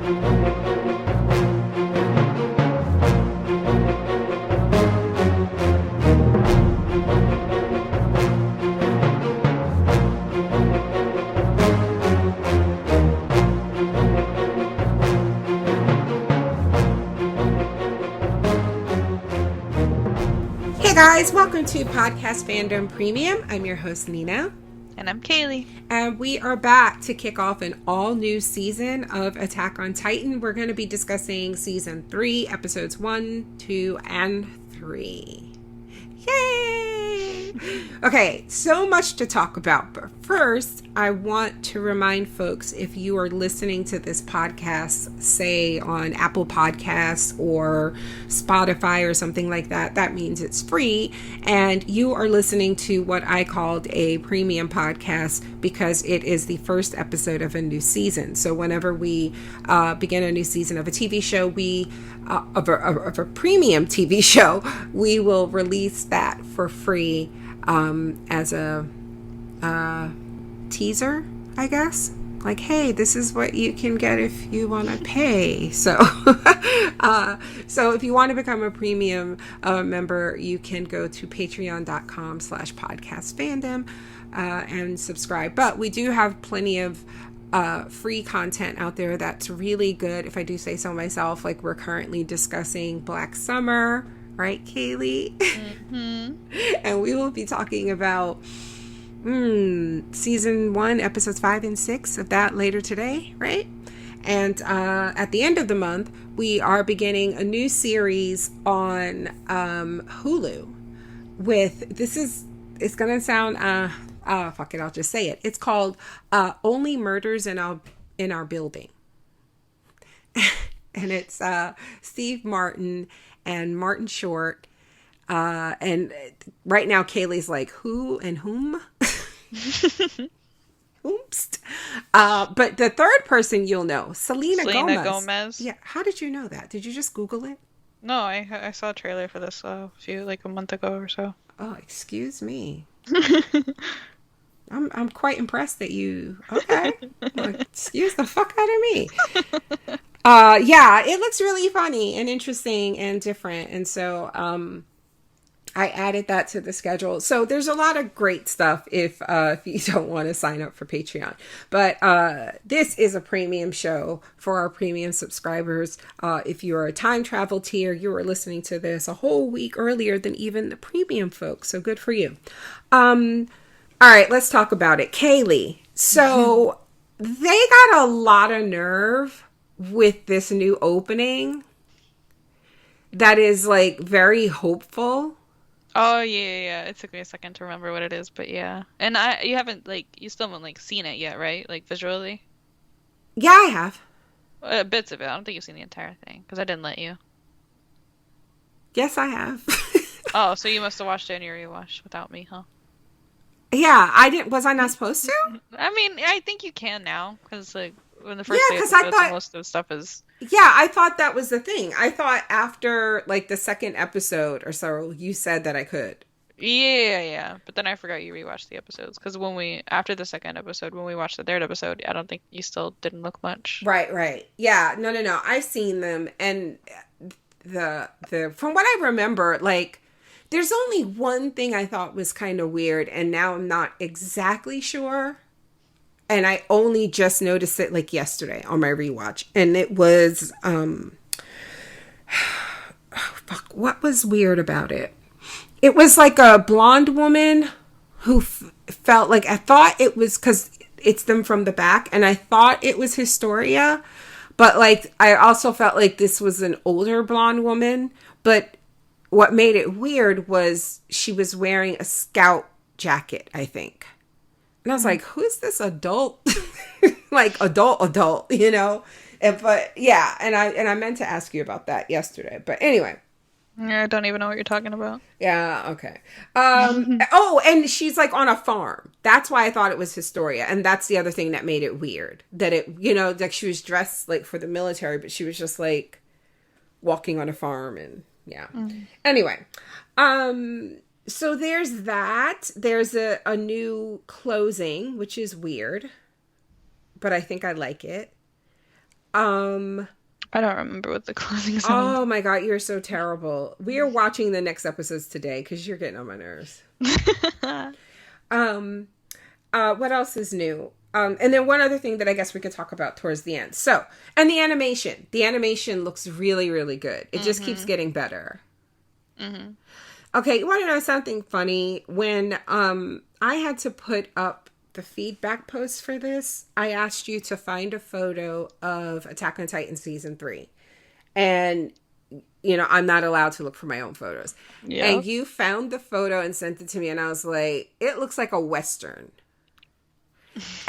Hey guys, welcome to Podcast Fandom Premium. I'm your host, Nina. And I'm Kaylee. And we are back to kick off an all-new season of Attack on Titan. We're going to be discussing Season 3, Episodes 1, 2, and 3. Yay! Okay, so much to talk about. But first, I want to remind folks, if you are listening to this podcast, say on Apple Podcasts or Spotify or something like that, that means it's free. And you are listening to what I called a premium podcast because it is the first episode of a new season. So whenever we begin a new season of a TV show, of a premium TV show, we will release that for free as a teaser, I guess. Like, hey, this is what you can get if you want to pay. So so if you want to become a premium member, you can go to patreon.com/podcastfandom and subscribe. But we do have plenty of free content out there that's really good, if I do say so myself. Like, we're currently discussing Black Summer, right, Kaylee? Mm-hmm. And we will be talking about Season 1, Episodes 5 and 6 of that later today, right? And at the end of the month, we are beginning a new series on Hulu with, it's going to sound, fuck it, I'll just say it. It's called Only Murders in Our Building. And it's Steve Martin and Martin Short. And right now, Kaylee's like, who and whom? Oops. But the third person you'll know, Selena Gomez. Yeah. How did you know that? Did you just Google it? No, I saw a trailer for this a month ago or so. Oh, excuse me. I'm quite impressed that you. Okay. Well, excuse the fuck out of me. Yeah, it looks really funny and interesting and different, and so I added that to the schedule. So there's a lot of great stuff if you don't want to sign up for Patreon. But this is a premium show for our premium subscribers. If you're a time travel tier, you are listening to this a whole week earlier than even the premium folks. So good for you. All right, let's talk about it. Kaylee. So they got a lot of nerve with this new opening that is like very hopeful. Oh yeah. It took me a second to remember what it is, but yeah. And you still haven't seen it yet, right? Like visually. Yeah, I have. Bits of it. I don't think you've seen the entire thing because I didn't let you. Yes, I have. Oh, so you must have watched it in your rewatch without me, huh? Yeah, I didn't. Was I not supposed to? I mean, I think you can now because when the first because I thought most of the stuff is. Yeah, I thought that was the thing. I thought after the second episode or so, you said that I could. Yeah. But then I forgot you rewatched the episodes because after the second episode, when we watched the third episode, I don't think you still didn't look much. Right. Yeah, no. I've seen them, and the from what I remember, there's only one thing I thought was kind of weird, and now I'm not exactly sure. And I only just noticed it yesterday on my rewatch. And it was, what was weird about it? It was like a blonde woman who felt like, I thought it was because it's them from the back. And I thought it was Historia. But I also felt like this was an older blonde woman. But what made it weird was she was wearing a scout jacket, I think. And I was like, who is this adult? adult, you know? But yeah, and I meant to ask you about that yesterday. But anyway. Yeah, I don't even know what you're talking about. Yeah, okay. Oh, and she's on a farm. That's why I thought it was Historia. And that's the other thing that made it weird. That it, she was dressed for the military, but she was just walking on a farm and yeah. Anyway, so there's that. There's a new closing, which is weird, but I think I like it. I don't remember what the closing sound. Oh my God, you're so terrible. We are watching the next episodes today because you're getting on my nerves. Um, what else is new? And then one other thing that I guess we could talk about towards the end. So, and the animation. The animation looks really, really good. It just keeps getting better. Mm-hmm. Okay, you want to know something funny? When I had to put up the feedback post for this, I asked you to find a photo of Attack on Titan season 3. And, you know, I'm not allowed to look for my own photos. Yep. And you found the photo and sent it to me, and I was like, it looks like a Western.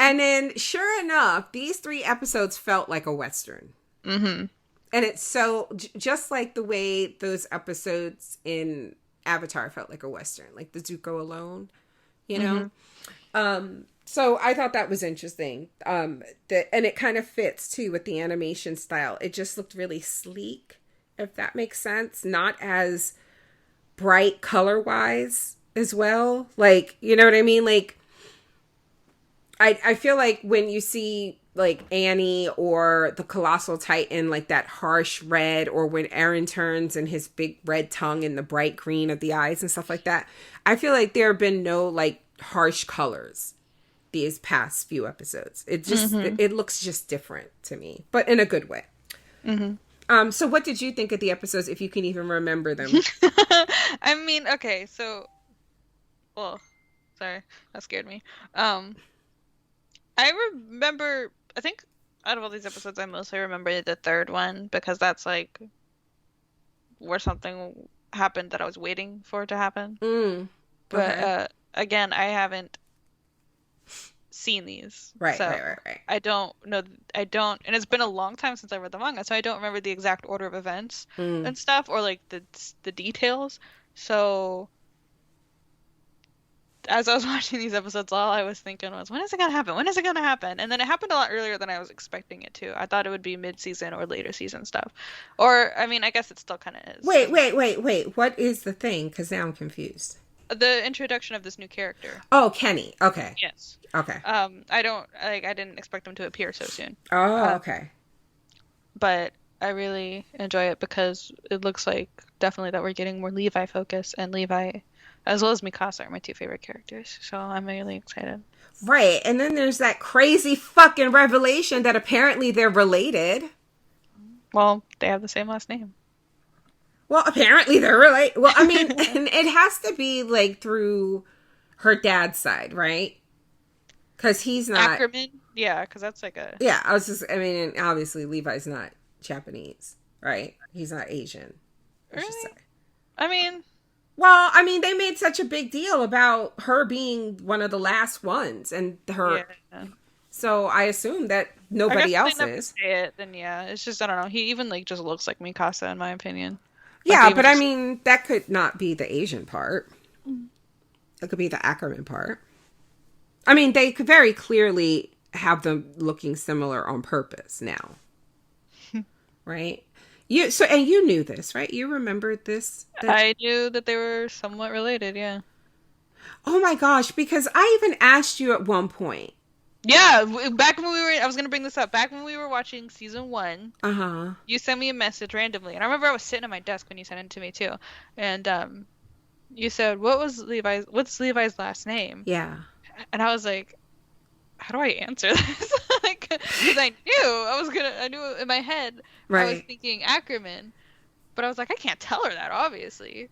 And then, sure enough, these 3 episodes felt like a Western. Mm-hmm. And it's so, just like the way those episodes in Avatar felt like a Western, like the Zuko alone, you know? Mm-hmm. So I thought that was interesting. And it kind of fits, too, with the animation style. It just looked really sleek, if that makes sense. Not as bright color-wise as well. Like, you know what I mean? Like, I feel like when you see like Annie or the Colossal Titan, like that harsh red, or when Eren turns and his big red tongue and the bright green of the eyes and stuff like that, I feel like there have been no like harsh colors these past few episodes. It just it looks just different to me, but in a good way. Mm-hmm. So what did you think of the episodes, if you can even remember them? I mean, okay, so, well, sorry, that scared me. I remember, I think out of all these episodes, I mostly remember the 3rd one, because that's like where something happened that I was waiting for it to happen. Okay. But again, I haven't seen these. Right. I don't know, and it's been a long time since I read the manga, so I don't remember the exact order of events and stuff, or like the details. So as I was watching these episodes, all I was thinking was, when is it going to happen? When is it going to happen? And then it happened a lot earlier than I was expecting it to. I thought it would be mid-season or later season stuff. Or, I mean, I guess it still kind of is. Wait. What is the thing? Because now I'm confused. The introduction of this new character. Oh, Kenny. Okay. Yes. Okay. I didn't expect him to appear so soon. Oh, okay. But I really enjoy it because it looks like definitely that we're getting more Levi focus, and Levi, as well as Mikasa, are my 2 favorite characters. So I'm really excited. Right. And then there's that crazy fucking revelation that apparently they're related. Well, they have the same last name. Well, apparently they're related. Well, I mean, it has to be like through her dad's side, right? Because he's not... Ackerman? Yeah, because that's like a... Yeah, obviously Levi's not Japanese, right? He's not Asian. Really? I mean... Well, they made such a big deal about her being one of the last ones, and her. Yeah. So I assume that nobody else is. Say it, then yeah, it's just, I don't know. He even like just looks like Mikasa, in my opinion. Yeah, but that could not be the Asian part. It could be the Ackerman part. They could very clearly have them looking similar on purpose now, right? You knew this, right? You remembered this? I knew that they were somewhat related, yeah. Oh my gosh, because I even asked you at one point. Yeah, back when I was going to bring this up, back when we were watching season 1, you sent me a message randomly, and I remember I was sitting at my desk when you sent it to me too, and you said, what's Levi's last name? Yeah. And I was like, how do I answer this? Because I knew in my head, right. I was thinking Ackerman, but I was like, I can't tell her that, obviously.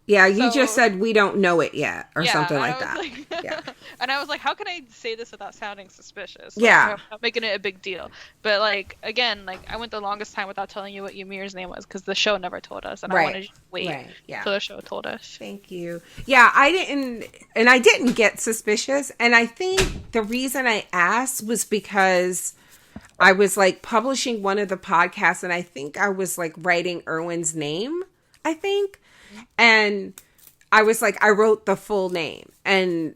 Yeah, you just said we don't know it yet, or something like that. Yeah. And I was like, how can I say this without sounding suspicious? Yeah. Without making it a big deal. But again, I went the longest time without telling you what Ymir's name was, because the show never told us, and I wanted you to wait till the show told us. Thank you. Yeah, I didn't get suspicious, and I think the reason I asked was because I was publishing one of the podcasts, and I think I was writing Erwin's name, I think. And I was I wrote the full name, and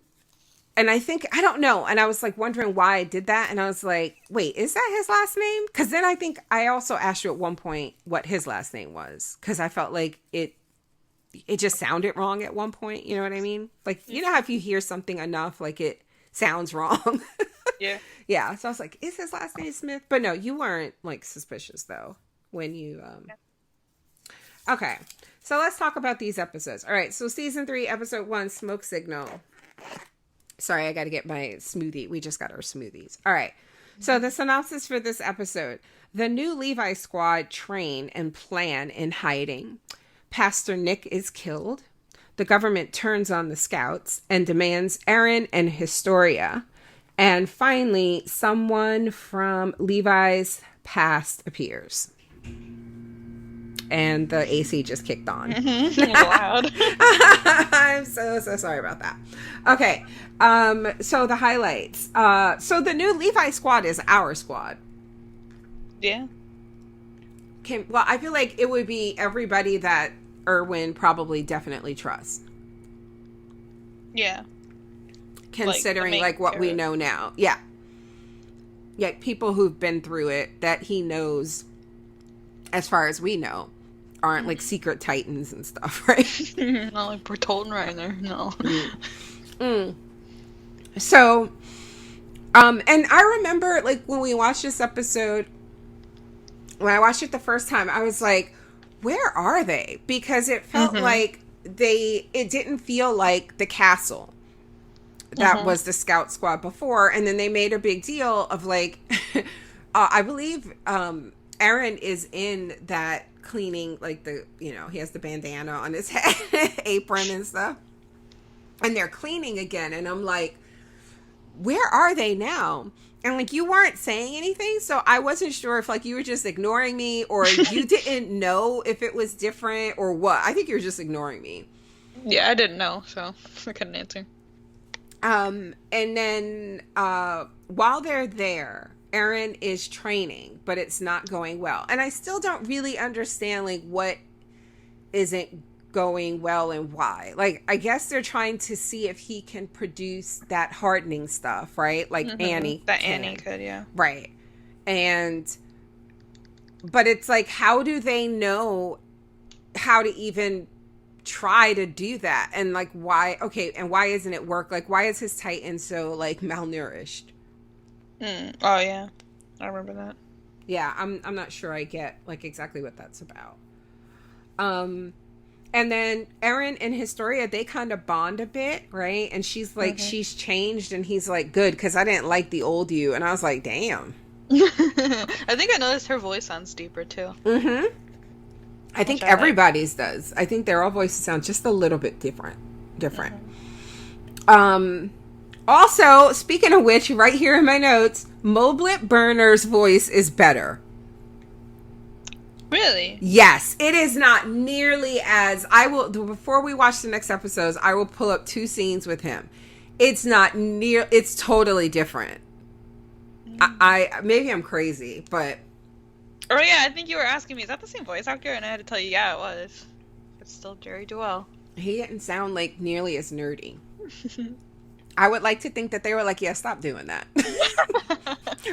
I think, I don't know. And I was wondering why I did that. And I was like, wait, is that his last name? Cause then I think I also asked you at one point what his last name was. Cause I felt like it just sounded wrong at one point. You know what I mean? You know how if you hear something enough, it sounds wrong. Yeah. Yeah, so I was like, is his last name Smith? But no, you weren't like suspicious though when you Okay. So let's talk about these episodes. All right, so season 3, episode 1, Smoke Signal. Sorry, I got to get my smoothie. We just got our smoothies. All right. So the synopsis for this episode. The new Levi squad train and plan in hiding. Pastor Nick is killed. The government turns on the scouts and demands Aaron and Historia. And finally, someone from Levi's past appears. And the AC just kicked on. Loud. I'm so sorry about that. Okay. So the highlights. So the new Levi squad is our squad. Yeah. Well, I feel like it would be everybody that Erwin probably definitely trusts. Yeah. Considering like what we know now. Yeah. Yeah, people who've been through it that he knows, as far as we know, aren't like secret titans and stuff, right? Not like Bertolt Reiner, no. So, and I remember like when we watched this episode, when I watched it the first time, I was like, where are they? Because it felt like it didn't feel like the castle that was the scout squad before. And then they made a big deal of like, I believe Aaron is in that cleaning, like he has the bandana on his head, apron and stuff. And they're cleaning again. And I'm like, where are they now? And like, you weren't saying anything. So I wasn't sure if like you were just ignoring me or you didn't know if it was different or what. I think you were just ignoring me. Yeah, I didn't know. So I couldn't answer. And then while they're there, Aaron is training, but it's not going well. And I still don't really understand like what isn't going well and why. Like, I guess they're trying to see if he can produce that hardening stuff, right? Like Annie. That Annie could, yeah. Right. But it's like, how do they know how to even try to do that? And like, why? Okay. And why isn't it work? Like, why is his Titan so like malnourished? Oh yeah, I remember that. Yeah, I'm not sure I get like exactly what that's about. And then Aaron and Historia, they kind of bond a bit, right? And she's like, she's changed, and he's like, good, because I didn't like the old you. And I was like, damn. I think I noticed her voice sounds deeper too. I think everybody's does. I think their all voices sound just a little bit different. Also, speaking of which, right here in my notes, Moblet Burner's voice is better. Really? Yes, it is not nearly as before we watch the next episodes, I will pull up 2 scenes with him. It's totally different. I maybe I'm crazy, but oh yeah, I think you were asking me, is that the same voice actor? And I had to tell you, yeah, it was. It's still Jerry Duell. He didn't sound like nearly as nerdy. I would like to think that they were like, yeah, stop doing that.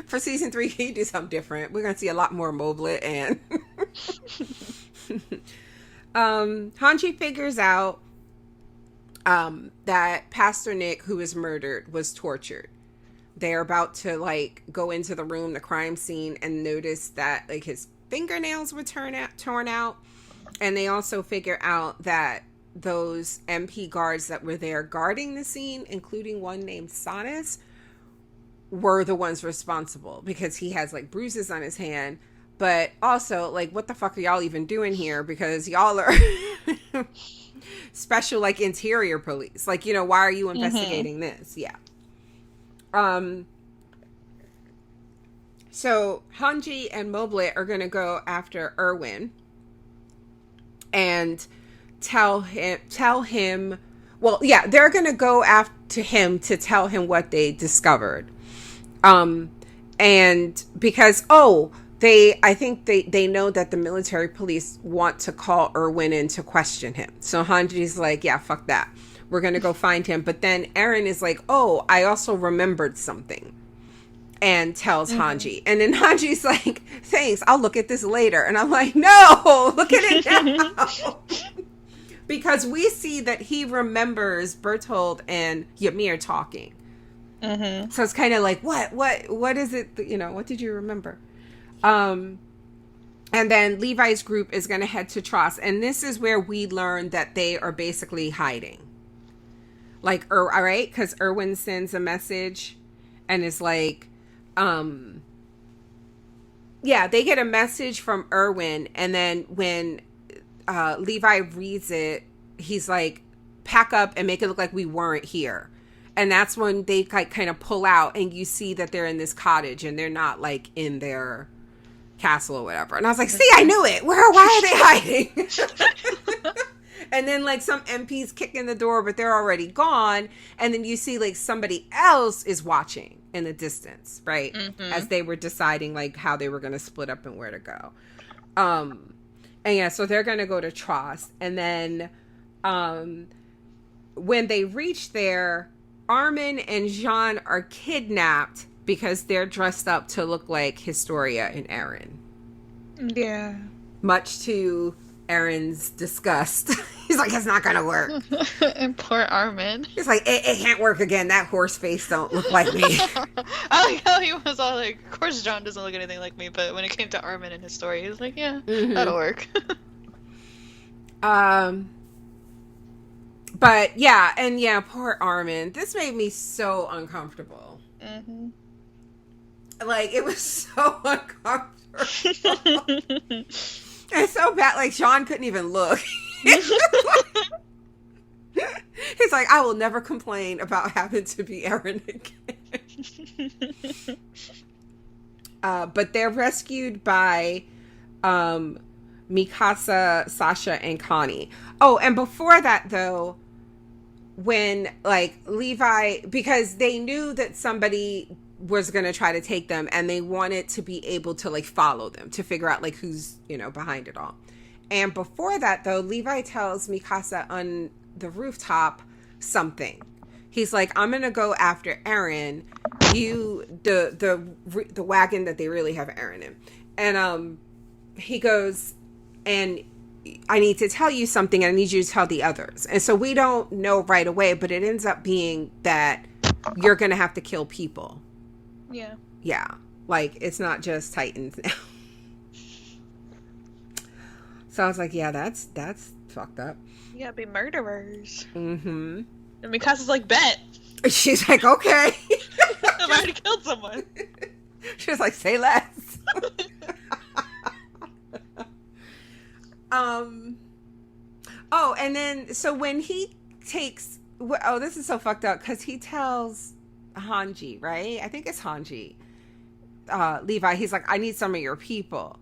For season 3, can you do something different? We're going to see a lot more Moblet. And Hanji figures out that Pastor Nick, who was murdered, was tortured. They're about to like go into the room, the crime scene, and notice that like his fingernails were torn out. And they also figure out that those MP guards that were there guarding the scene, including one named Sanas, were the ones responsible because he has like bruises on his hand. But also, like, what the fuck are y'all even doing here? Because y'all are special, like, interior police. Like, why are you investigating this? Yeah. So Hanji and Moblet are going to go after Erwin and tell him, well, yeah, they're going to go after him to tell him what they discovered. And because, I think they know that the military police want to call Erwin in to question him. So Hanji's like, yeah, fuck that. We're going to go find him. But then Aaron is like, I also remembered something, and tells Hanji. And then Hanji's like, thanks, I'll look at this later. And I'm like, no, look at it now. Because we see that he remembers Bertold and Ymir talking. Mm-hmm. So it's kind of like, what is it? What did you remember? And then Levi's group is going to head to Tross. And this is where we learn that they are basically hiding. Like, all right? Because Erwin sends a message and is like, yeah, they get a message from Erwin. And then when Levi reads it, he's like, pack up and make it look like we weren't here. And that's when they like kind of pull out and you see that they're in this cottage and they're not like in their castle or whatever. And I was like, see, I knew it. Why are they hiding? And then like some MPs kick in the door, but they're already gone. And then you see like somebody else is watching in the distance, right? Mm-hmm. As they were deciding like how they were going to split up and where to go. And yeah, so they're going to go to Tross. And then when they reach there, Armin and Jean are kidnapped because they're dressed up to look like Historia and Aaron. Yeah. Much to Aaron's disgust. He's like, it's not gonna work. And poor Armin. He's like, it can't work again. That horse face don't look like me. I like how he was all like, of course John doesn't look anything like me, but when it came to Armin and his story, he was like, yeah, that'll work. But yeah, poor Armin. This made me so uncomfortable. Mm-hmm. Like, it was so uncomfortable. It's so bad. Like, Sean couldn't even look. He's like, I will never complain about having to be Aaron again. But they're rescued by Mikasa, Sasha, and Connie. Oh, and before that, though, when, like, Levi, because they knew that somebody was going to try to take them, and they wanted to be able to, like, follow them to figure out, like, who's, behind it all. And before that, though, Levi tells Mikasa on the rooftop something. He's like, I'm going to go after Aaron, the wagon that they really have Aaron in. And he goes, and I need to tell you something, and I need you to tell the others. And so we don't know right away, but it ends up being that you're going to have to kill people. Yeah. Yeah. Like, it's not just Titans now. So I was like, yeah, that's fucked up. Yeah, be murderers. Mm-hmm. And Mikasa's like, bet. She's like, okay. I've already killed someone. She's like, say less. Oh, and then, so when he takes, this is so fucked up, because he tells Hanji, right? I think it's Hanji. Levi, he's like, I need some of your people.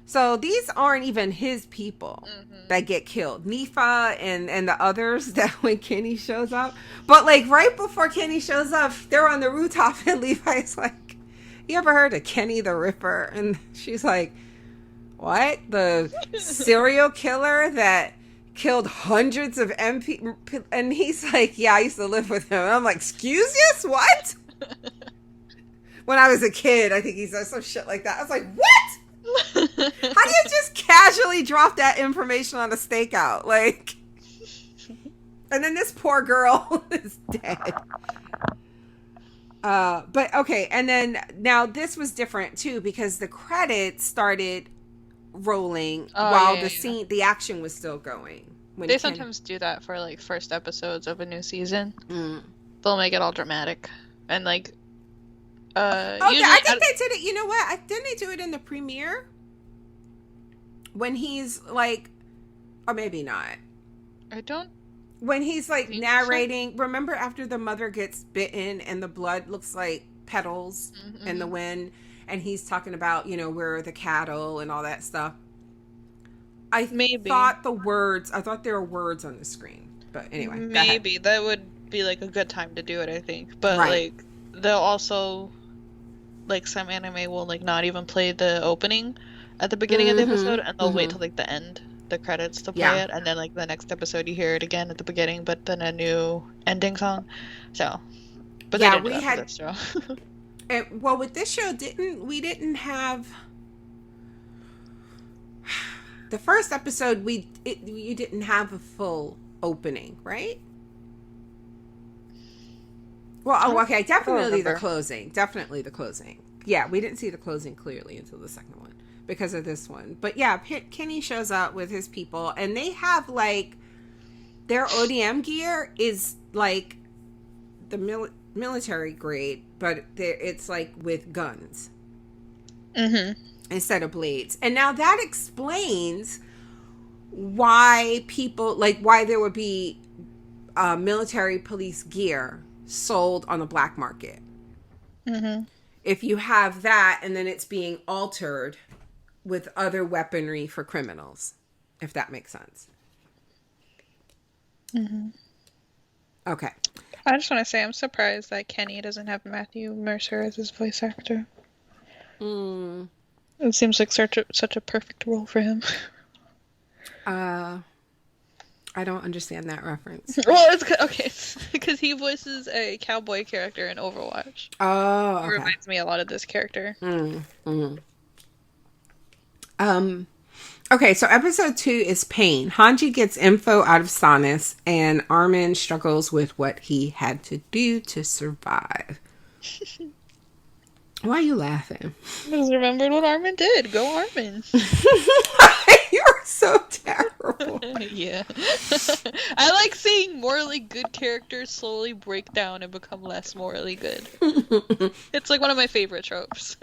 So these aren't even his people that get killed. Nifa and the others that when Kenny shows up. But like right before Kenny shows up, they're on the rooftop and Levi's like, you ever heard of Kenny the Ripper? And she's like, what? The serial killer that killed hundreds of MP? And he's like, yeah, I used to live with him. And I'm like, excuse us? What? When I was a kid, I think he said some shit like that. I was like, what? How do you just casually drop that information on a stakeout? Like, and then this poor girl is dead. But okay, and then now this was different too because the credits started rolling while the action was still going. They sometimes do that for like first episodes of a new season. They'll make it all dramatic and like. I think they did it. You know what? Didn't they do it in the premiere? When he's like, or maybe not. I don't. When he's like narrating, remember after the mother gets bitten and the blood looks like petals in the wind, and he's talking about, where are the cattle and all that stuff. I thought there were words on the screen, but anyway. Maybe that would be like a good time to do it, I think. But like, they'll also. Like some anime will like not even play the opening at the beginning of the episode, and they'll wait till like the end, the credits to play it, and then like the next episode you hear it again at the beginning, but then a new ending song. So, but yeah, we had this show. Well, with this show, we didn't have the first episode. You didn't have a full opening, right? Well, okay, I don't definitely the remember. closing. Definitely the closing. Yeah, we didn't see the closing clearly until the second one because of this one. But yeah, Kenny shows up with his people, and they have like their ODM gear is like the military grade, but it's like with guns instead of blades. And now that explains why people like why there would be military police gear sold on the black market. If you have that and then it's being altered with other weaponry for criminals, if that makes sense. Okay. I just want to say I'm surprised that Kenny doesn't have Matthew Mercer as his voice actor. It seems like such a perfect role for him. I don't understand that reference. Well, it's because he voices a cowboy character in Overwatch. Oh, okay. It reminds me a lot of this character. Okay, so episode 2 is Pain. Hanji gets info out of Sanis, and Armin struggles with what he had to do to survive. Why are you laughing? I just remembered what Armin did. Go Armin. You're so terrible. Yeah. I like seeing morally good characters slowly break down and become less morally good. It's like one of my favorite tropes.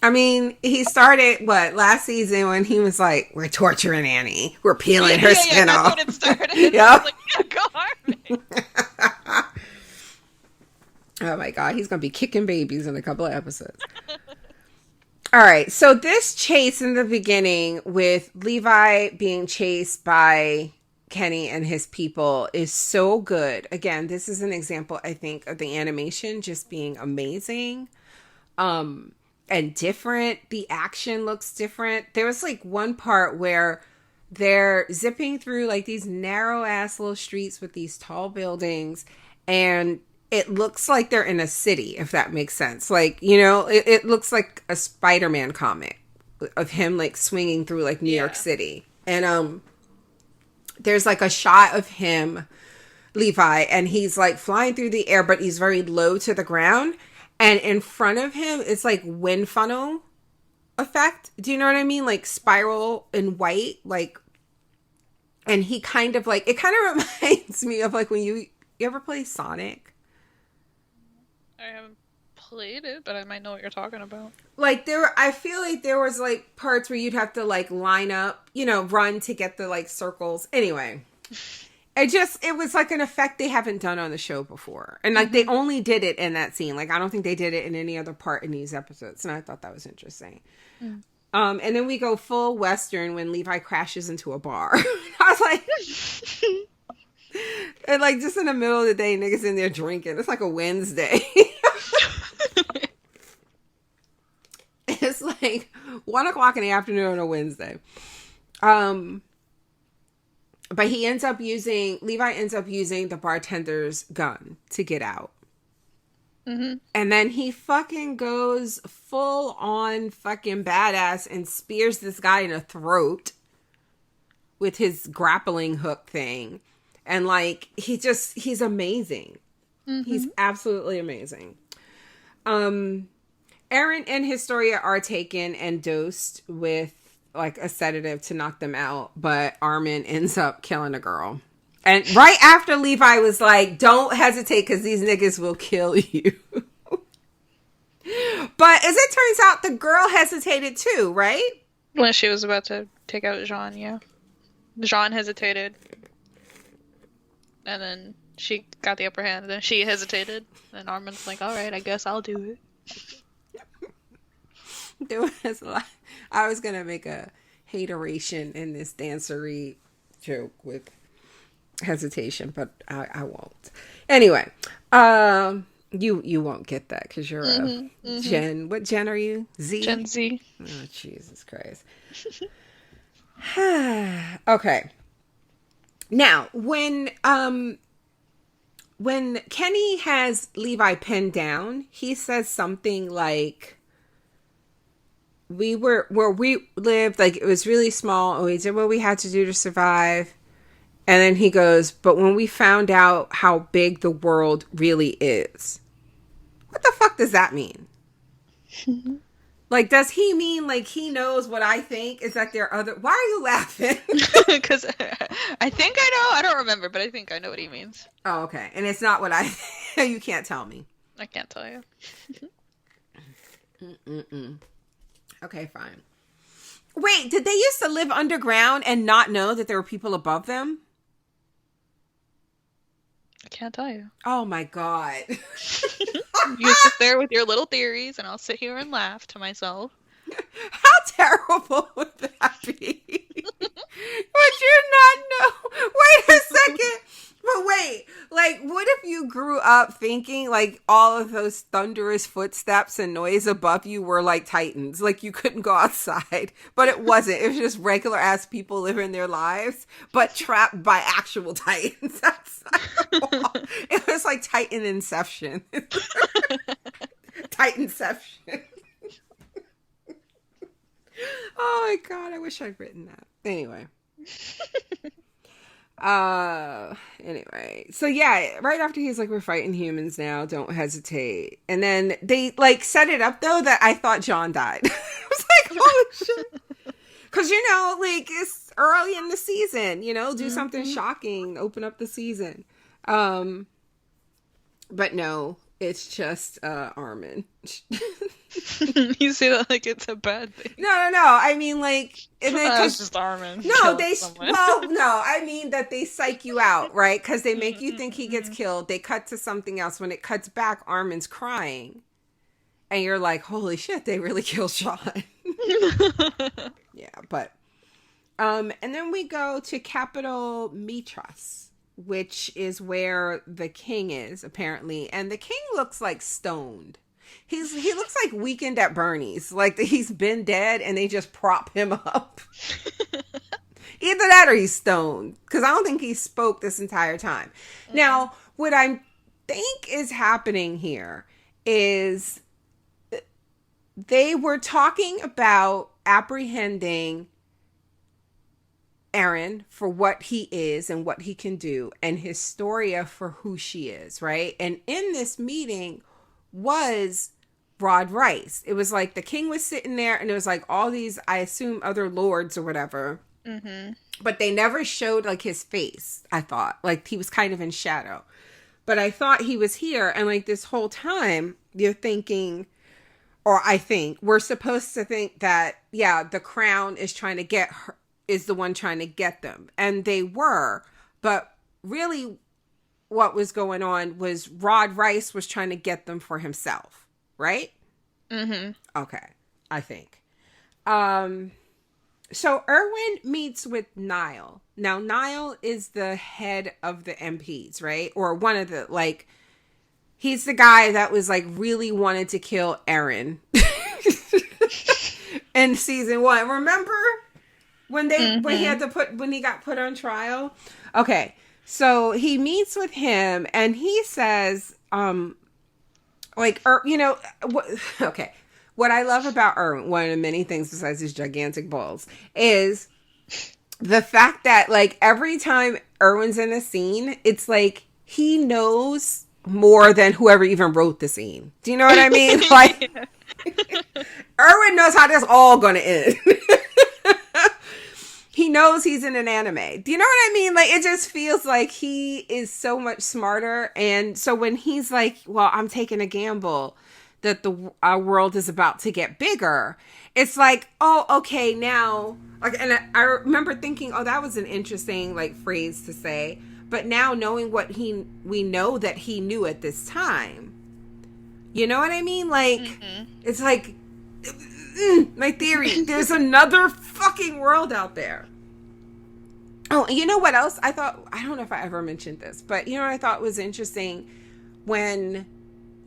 I mean, he started, last season when he was like, we're torturing Annie. We're peeling her skin off. That's when it started. I was like, yeah, go Armin. Oh my God, he's going to be kicking babies in a couple of episodes. All right, so this chase in the beginning with Levi being chased by Kenny and his people is so good. Again, this is an example, I think, of the animation just being amazing and different. The action looks different. There was like one part where they're zipping through like these narrow ass little streets with these tall buildings, and it looks like they're in a city, if that makes sense. Like, you know, it looks like a Spider-Man comic of him like swinging through like New York City. And there's like a shot of him, Levi, and he's like flying through the air, but he's very low to the ground. And in front of him, it's like wind funnel effect. Do you know what I mean? Like spiral in white, like, and he kind of like, it kind of reminds me of like when you ever play Sonic? I haven't played it, but I might know what you're talking about. Like I feel like there was like parts where you'd have to like line up, you know, run to get the like circles. Anyway, it was like an effect they haven't done on the show before. And like they only did it in that scene. Like I don't think they did it in any other part in these episodes. And I thought that was interesting. And then we go full Western when Levi crashes into a bar. I was like, and like just in the middle of the day, niggas in there drinking. It's like a Wednesday. It's like 1:00 in the afternoon on a Wednesday. But Levi ends up using the bartender's gun to get out. And then he fucking goes full on fucking badass and spears this guy in the throat with his grappling hook thing. And like, he's amazing. He's absolutely amazing. Aaron and Historia are taken and dosed with like a sedative to knock them out, but Armin ends up killing a girl. And right after Levi was like, don't hesitate because these niggas will kill you. But as it turns out, the girl hesitated too, right? When she was about to take out Jean, yeah. Jean hesitated. And then she got the upper hand, and then she hesitated. And Armin's like, alright, I guess I'll do it. There was a lot. I was gonna make a hateration in this dancery joke with hesitation, but I won't. Anyway, you won't get that because you're a Gen. What gen are you? Z. Gen Z. Oh, Jesus Christ. Okay. Now, when Kenny has Levi pinned down, he says something like, where we lived, like, it was really small, and we did what we had to do to survive, And then he goes, but when we found out how big the world really is. What the fuck does that mean? Like, does he mean like he knows what I think? Is that there are other... Why are you laughing? Because I think I know. I don't remember, but I think I know what he means. Oh, okay. And it's not what I... You can't tell me. I can't tell you. Okay, fine. Wait, did they used to live underground and not know that there were people above them? I can't tell you. Oh my god. You sit there with your little theories, and I'll sit here and laugh to myself. How terrible would that be? Would you not know? Wait a second. But wait, like, what if you grew up thinking like all of those thunderous footsteps and noise above you were like titans? Like you couldn't go outside, but it wasn't. It was just regular ass people living their lives, but trapped by actual titans. That's it was like Titan Inception. Titanception. Oh my god, I wish I'd written that. Anyway. Anyway. So yeah, right after he's like, we're fighting humans now, don't hesitate. And then they like set it up though that I thought John died. I was like, holy shit. Cause you know, like it's early in the season, you know, do something shocking, open up the season. But no, it's just Armin. You say that like it's a bad thing. No. I mean, like, and then it's just Armin. No, I mean that they psych you out, right? Because they make you think he gets killed. They cut to something else. When it cuts back, Armin's crying, and you're like, "Holy shit, they really killed Sean." Yeah, but and then we go to Capital Mitras, which is where the king is apparently, and the king looks like stoned. He looks like Weekend at Bernie's, like he's been dead and they just prop him up. Either that or he's stoned, because I don't think he spoke this entire time. Mm-hmm. Now, what I think is happening here is they were talking about apprehending Eren for what he is and what he can do, and Historia for who she is, right? And in this meeting was Rod Rice. It was like the king was sitting there and it was like all these, I assume, other lords or whatever. Mm-hmm. But they never showed like his face, I thought. Like he was kind of in shadow. But I thought he was here, and like this whole time you're thinking, or I think, we're supposed to think that, yeah, the crown is trying to get her, is the one trying to get them. And they were. But really what was going on was Rod Rice was trying to get them for himself, right? Mm-hmm. Okay, I think. So Erwin meets with Niall. Now, Niall is the head of the MPs, right? Or one of the, like, he's the guy that was, like, really wanted to kill Eren in season 1. Remember when they, when he got put on trial? Okay. So he meets with him and he says, okay. What I love about Erwin, one of the many things besides his gigantic balls, is the fact that like every time Erwin's in a scene, it's like he knows more than whoever even wrote the scene. Do you know what I mean? Like Erwin knows how this all gonna end. He knows he's in an anime. Do you know what I mean? Like, it just feels like he is so much smarter. And so when he's like, well, I'm taking a gamble that our world is about to get bigger, it's like, oh, okay, now. Like, and I remember thinking, oh, that was an interesting, like, phrase to say. But now knowing what we know that he knew at this time. You know what I mean? Like, It's like, my theory, there's another fucking world out there. Oh, you know what else I thought? I don't know if I ever mentioned this, but you know what I thought was interesting? When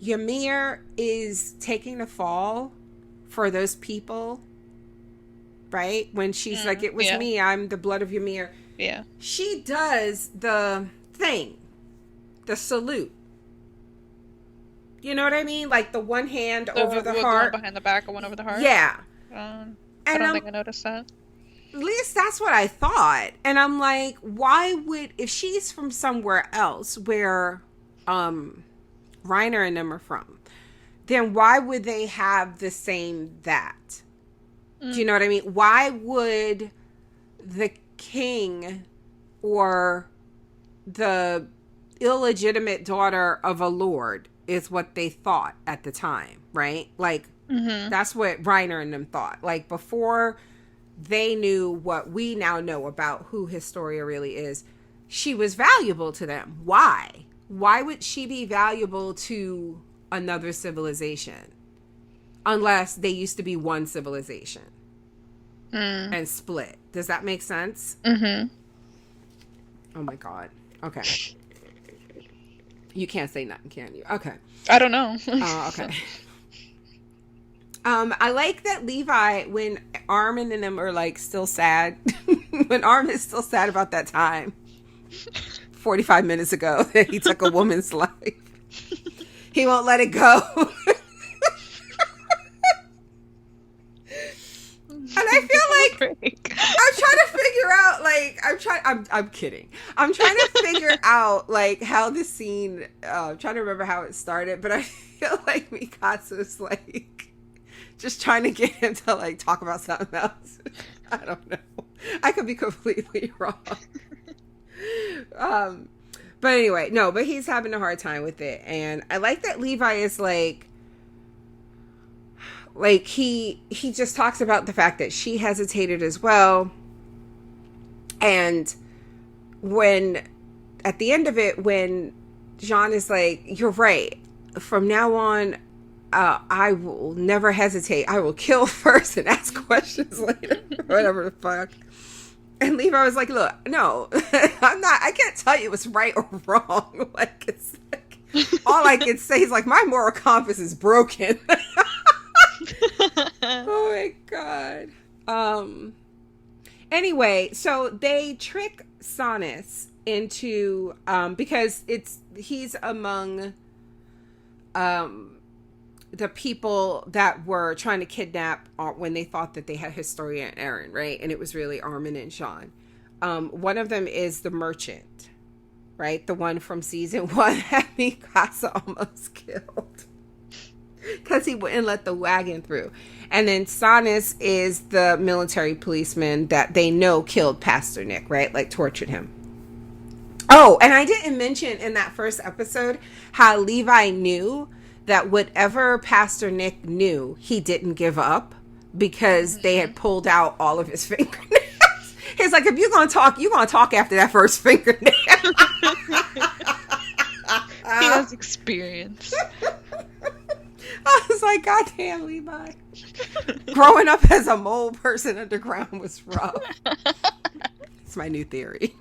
Ymir is taking the fall for those people, right? When she's like, it was me, I'm the blood of Ymir. Yeah. She does the thing, the salute. You know what I mean? Like the one hand over the heart. One behind the back and one over the heart? Yeah. I don't think I noticed that. At least that's what I thought. And I'm like, why would, if she's from somewhere else where Reiner and them are from, then why would they have the same that? Do you know what I mean? Why would the king or the illegitimate daughter of a lord is what they thought at the time, right? Like, that's what Reiner and them thought. Like, before they knew what we now know about who Historia really is, she was valuable to them. Why? Why would she be valuable to another civilization? Unless they used to be one civilization and split. Does that make sense? Oh my God. Okay. You can't say nothing, can you? Okay. I don't know. Okay. I like that Levi, when Armin and them are like still sad, when Armin is still sad about that time 45 minutes ago that he took a woman's life, he won't let it go. And I feel like I'm trying to figure out, like, I'm kidding. I'm trying to figure out, like, how the scene, I'm trying to remember how it started, but I feel like Mikazu's, like, just trying to get him to, like, talk about something else. I don't know. I could be completely wrong. But anyway, no, but he's having a hard time with it. And I like that Levi is, like he just talks about the fact that she hesitated as well. And when, at the end of it, when Jean is like, you're right, from now on, I will never hesitate. I will kill first and ask questions later. Whatever the fuck. And Levi was like, look, no, I can't tell you what's right or wrong. Like, it's like, all I can say is, like, my moral compass is broken. Oh my God. Anyway, so they trick Sanus into, because he's among, the people that were trying to kidnap when they thought that they had Historia and Eren, right? And it was really Armin and Jean. One of them is the merchant, right? The one from season 1 that Mikasa almost killed because he wouldn't let the wagon through. And then Sanus is the military policeman that they know killed Pastor Nick, right? Like, tortured him. Oh, and I didn't mention in that first episode how Levi knew that whatever Pastor Nick knew, he didn't give up because they had pulled out all of his fingernails. He's like, if you're going to talk after that first fingernail. He has experience. I was like, God damn, Levi. Growing up as a mole person underground was rough. It's my new theory.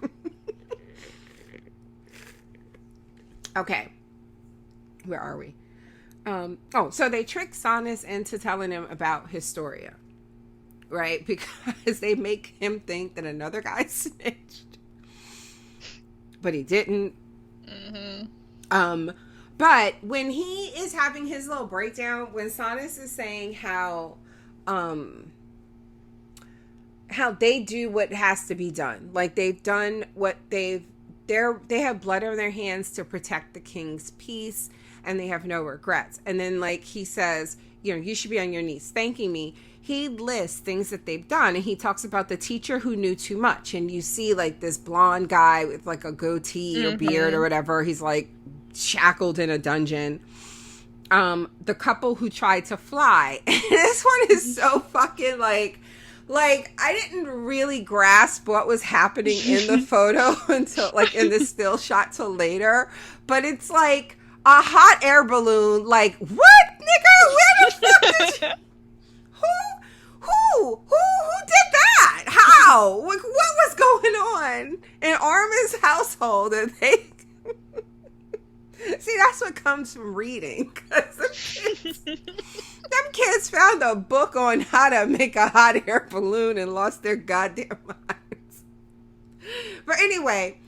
Okay. Where are we? So they trick Sanus into telling him about Historia, right? Because they make him think that another guy snitched, but he didn't. But when he is having his little breakdown, when Sanus is saying how they do what has to be done, like they've done what they have blood on their hands to protect the king's peace. And they have no regrets. And then, like, he says, you should be on your knees thanking me. He lists things that they've done. And he talks about the teacher who knew too much. And you see, like, this blonde guy with, like, a goatee or beard or whatever. He's, like, shackled in a dungeon. The couple who tried to fly. And this one is so fucking, like, I didn't really grasp what was happening in the photo until, like, in the still shot till later. But it's, like, a hot air balloon, like, what, nigga? Where the fuck did you... Who did that? How? Like, what was going on in Armin's household? And they... See, that's what comes from reading. Because them kids found a book on how to make a hot air balloon and lost their goddamn minds. But anyway...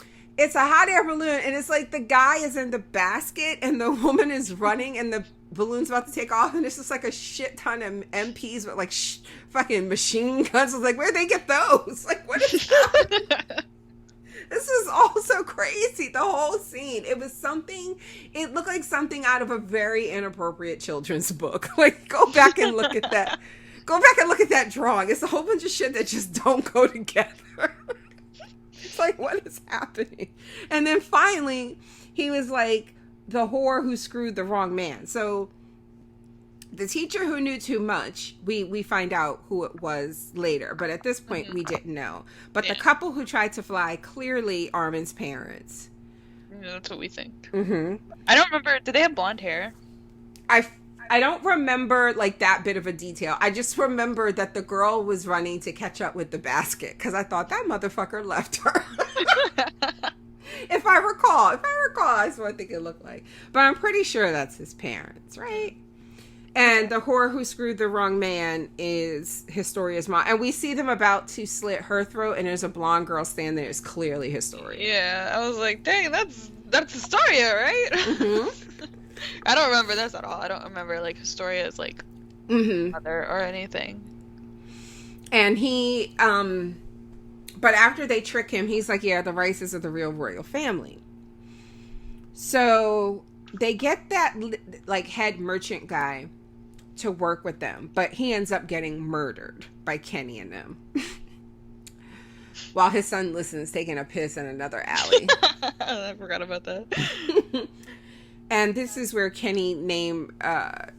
It's a hot air balloon, and it's like the guy is in the basket, and the woman is running, and the balloon's about to take off, and it's just like a shit ton of MPs with like fucking machine guns. I was like, where'd they get those? Like, what is that? This is all so crazy. The whole scene. It looked like something out of a very inappropriate children's book. Like, go back and look at that. Go back and look at that drawing. It's a whole bunch of shit that just don't go together. It's like, what is happening? And then finally, he was like the whore who screwed the wrong man. So the teacher who knew too much, we find out who it was later. But at this point, we didn't know. But the couple who tried to fly, clearly Armin's parents. Yeah, that's what we think. Mm-hmm. I don't remember. Did they have blonde hair? I don't remember like that bit of a detail. I just remember that the girl was running to catch up with the basket because I thought that motherfucker left her. If I recall, that's what I think it looked like. But I'm pretty sure that's his parents, right? And the whore who screwed the wrong man is Historia's mom. And we see them about to slit her throat, and there's a blonde girl standing there. It's clearly Historia. Yeah, I was like, dang, that's Historia, right? Mm-hmm. I don't remember this at all. I don't remember, like, Historia's, like, mother or anything. And he, but after they trick him, he's like, yeah, the Rices are the real royal family. So they get that, like, head merchant guy to work with them, but he ends up getting murdered by Kenny and them. While his son listens, taking a piss in another alley. I forgot about that. And this is where Kenny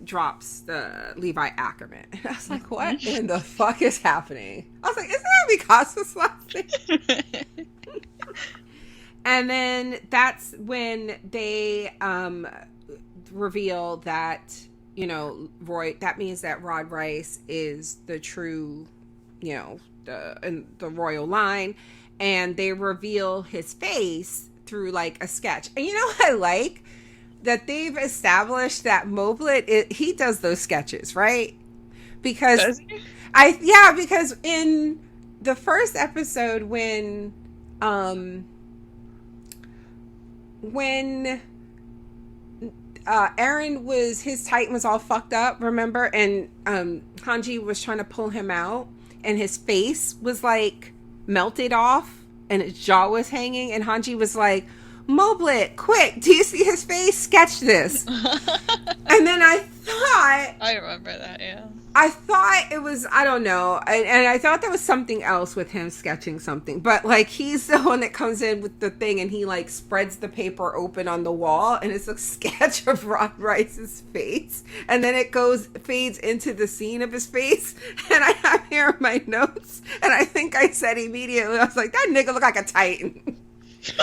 drops the Levi Ackerman. And I was like, what in the fuck is happening? I was like, isn't that Picasso's last name? And then that's when they reveal that, you know, that means that Rod Rice is the true, you know, the royal line. And they reveal his face through like a sketch. And you know what I like? That they've established that Moblet, he does those sketches, right? Because does he? Because in the first episode when Aaron his Titan was all fucked up, remember? And Hanji was trying to pull him out, and his face was like melted off, and his jaw was hanging, and Hanji was like, Moblet, quick, do you see his face? Sketch this. And then I remember that, yeah. I thought it was, I don't know, and I thought there was something else with him sketching something, but like he's the one that comes in with the thing and he like spreads the paper open on the wall and it's a sketch of Rod Rice's face, and then it fades into the scene of his face, and I have here in my notes, and I think I said immediately, I was like, that nigga look like a Titan. He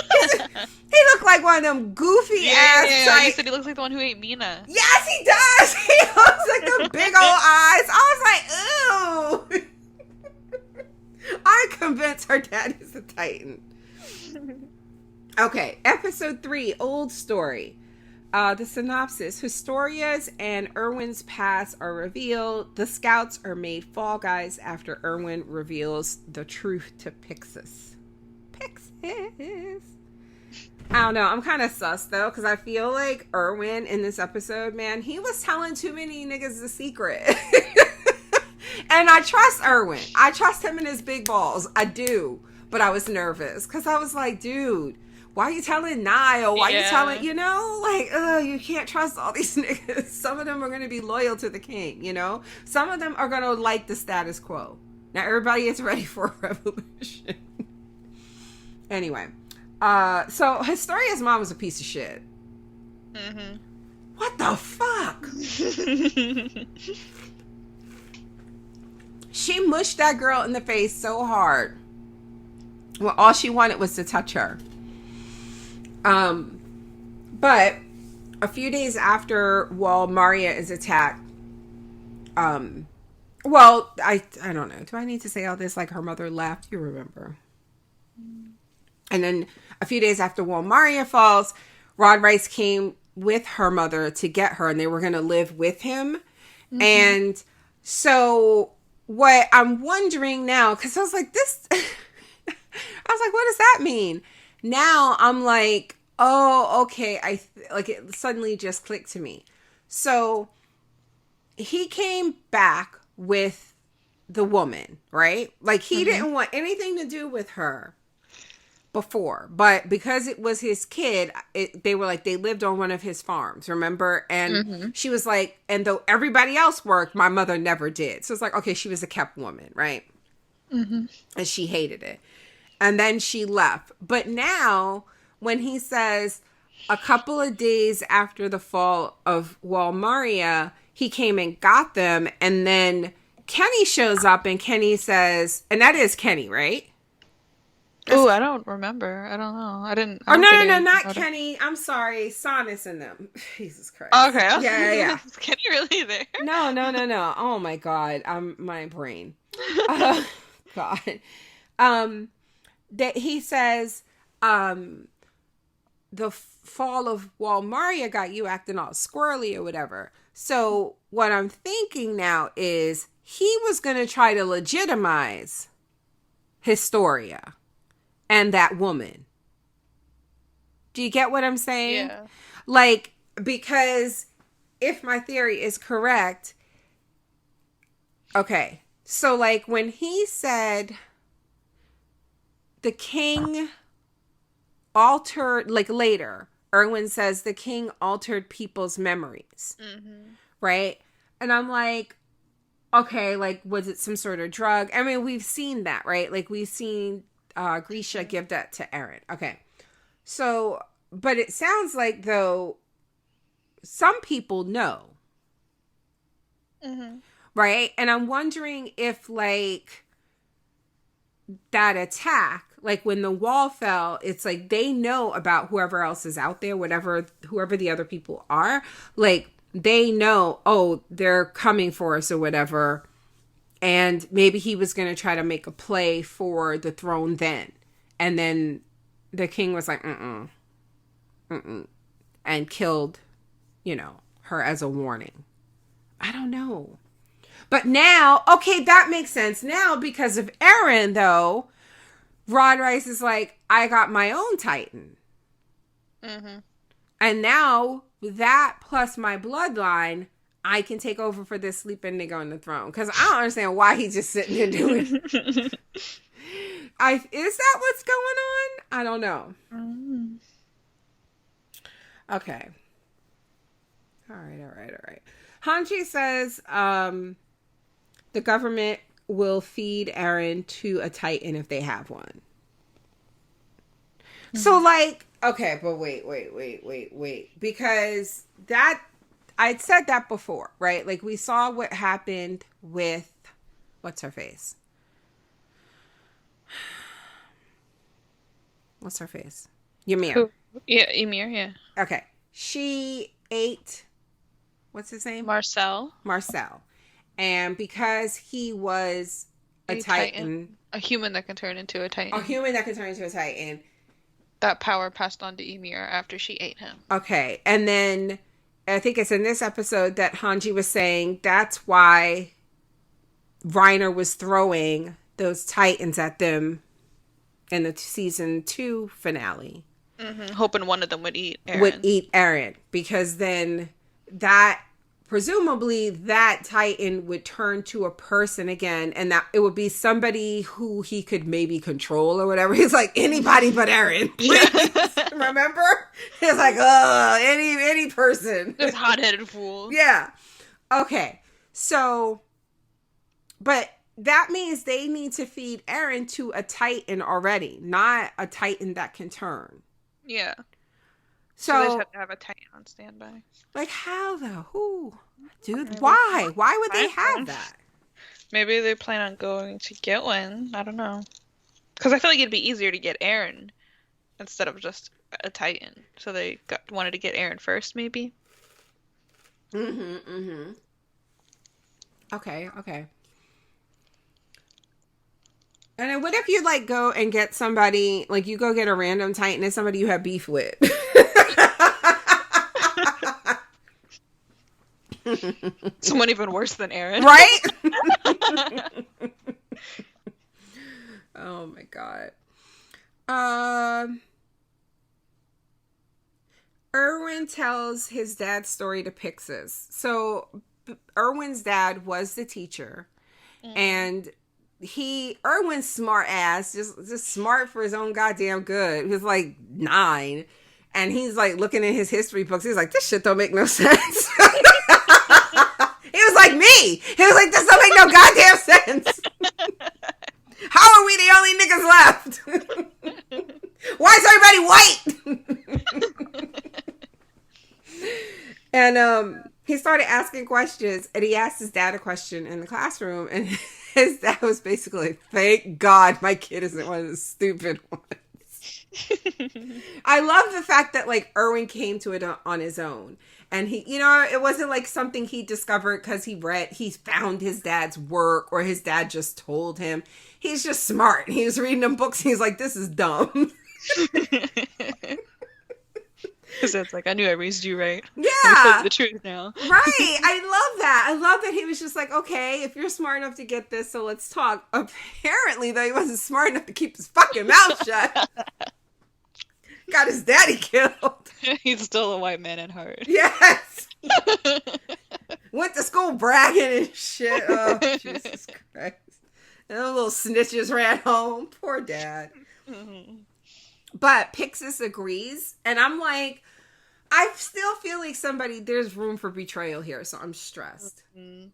looked like one of them goofy ass. Yeah. You said he looks like the one who ate Mina. Yes, he does. He looks like the big old eyes. I was like, ooh. I'm convinced her dad is a Titan. Okay, episode 3, Old Story. The synopsis: Historia's and Erwin's paths are revealed. The scouts are made fall guys after Erwin reveals the truth to Pixis. I don't know. I'm kind of sus though, because I feel like Erwin in this episode, man, he was telling too many niggas the secret. And I trust Erwin. I trust him and his big balls. I do. But I was nervous because I was like, dude, why are you telling Niall? Why are you telling, you know, like, you can't trust all these niggas. Some of them are going to be loyal to the king, you know? Some of them are going to like the status quo. Now everybody is ready for a revolution. Anyway, so Historia's mom was a piece of shit. Mm-hmm. What the fuck? She mushed that girl in the face so hard. Well, all she wanted was to touch her. But a few days after Maria is attacked, well, I don't know. Do I need to say all this? Like her mother left? You remember. And then a few days after Maria falls, Rod Rice came with her mother to get her, and they were going to live with him. Mm-hmm. And so what I'm wondering now, because I was like, I was like, what does that mean? Now I'm like, oh, okay. Like it suddenly just clicked to me. So he came back with the woman, right? Like, he didn't want anything to do with her before, but because it was his kid, they were like, they lived on one of his farms, remember? And she was like, and though everybody else worked, my mother never did. So it's like, okay, she was a kept woman, right? And she hated it. And then she left. But now, when he says a couple of days after the fall of Walmaria, he came and got them, and then Kenny shows up, and Kenny says, and that is Kenny, right? Oh, I don't remember. I don't know. I didn't. Oh, no, not Kenny. I'm sorry. Sonus and them. Jesus Christ. Okay. Yeah. Is Kenny really there? No. Oh my God. My brain. God. That he says, the fall of Walmaria got you acting all squirrely or whatever. So what I'm thinking now is he was going to try to legitimize Historia and that woman. Do you get what I'm saying? Yeah. Like, because if my theory is correct, okay, so like when he said the king altered, like later, Erwin says the king altered people's memories, right? And I'm like, okay, like, was it some sort of drug? I mean, we've seen that, right? Like, we've seen Grisha give that to Aaron. Okay. So, but it sounds like, though, some people know. Right? And I'm wondering if, like, that attack, like when the wall fell, it's like they know about whoever else is out there, whoever the other people are. Like, they know, oh, they're coming for us or whatever. And maybe he was going to try to make a play for the throne then. And then the king was like, and killed, her as a warning. I don't know. But now, okay, that makes sense. Now, because of Aaron, though, Rod Rice is like, I got my own Titan. And now, that plus my bloodline, I can take over for this sleeping nigga on the throne. Because I don't understand why he's just sitting there doing it. Is that what's going on? I don't know. Okay. All right. Hanji says the government will feed Aaron to a Titan if they have one. So, like, okay, but wait. Because that, I'd said that before, right? Like, we saw what happened with, what's her face? Ymir. Who? Yeah, Ymir, yeah. Okay. She ate, what's his name? Marcel. And because he was a Titan. A human that can turn into a Titan. That power passed on to Ymir after she ate him. Okay. And then I think it's in this episode that Hanji was saying that's why Reiner was throwing those Titans at them in the season 2 finale. Hoping one of them would eat Aaron. Because then that, presumably that Titan would turn to a person again, and that it would be somebody who he could maybe control or whatever. He's like, anybody but Aaron. Remember? He's like, any person. This hot-headed fool. Yeah. Okay. So, but that means they need to feed Aaron to a Titan already, not a Titan that can turn. Yeah. So they just have to have a Titan on standby. Like, how though? Who? Dude, why? Why would they have that? Maybe they plan on going to get one. I don't know. Because I feel like it'd be easier to get Aaron instead of just a Titan. So they wanted to get Aaron first, maybe. Okay. And then what if you, like, go and get somebody, like, you go get a random Titan and somebody you have beef with? Someone even worse than Aaron. Right? Oh, my God. Erwin tells his dad's story to Pixis. So Erwin's dad was the teacher, and Erwin's smart ass, just smart for his own goddamn good. He was like 9, and he's like looking in his history books. He's like, this shit don't make no sense. He was like me. He was like, this don't make no goddamn sense. How are we the only niggas left? Why is everybody white? And he started asking questions, and he asked his dad a question in the classroom, and his dad was basically like, thank God my kid isn't one of the stupid ones. I love the fact that like Erwin came to it on his own. And he, it wasn't like something he discovered because he found his dad's work or his dad just told him. He's just smart. He was reading them books. And he's like, this is dumb. So it's like, I knew I raised you right. Yeah. The truth now. Right. I love that. I love that he was just like, okay, if you're smart enough to get this, so let's talk. Apparently, though, he wasn't smart enough to keep his fucking mouth shut. Got his daddy killed. He's still a white man at heart. Yes. Went to school bragging and shit. Oh, Jesus Christ. And the little snitches ran home. Poor dad. Mm-hmm. But Pixis agrees. And I'm like, I still feel like there's room for betrayal here. So I'm stressed. Mm-hmm.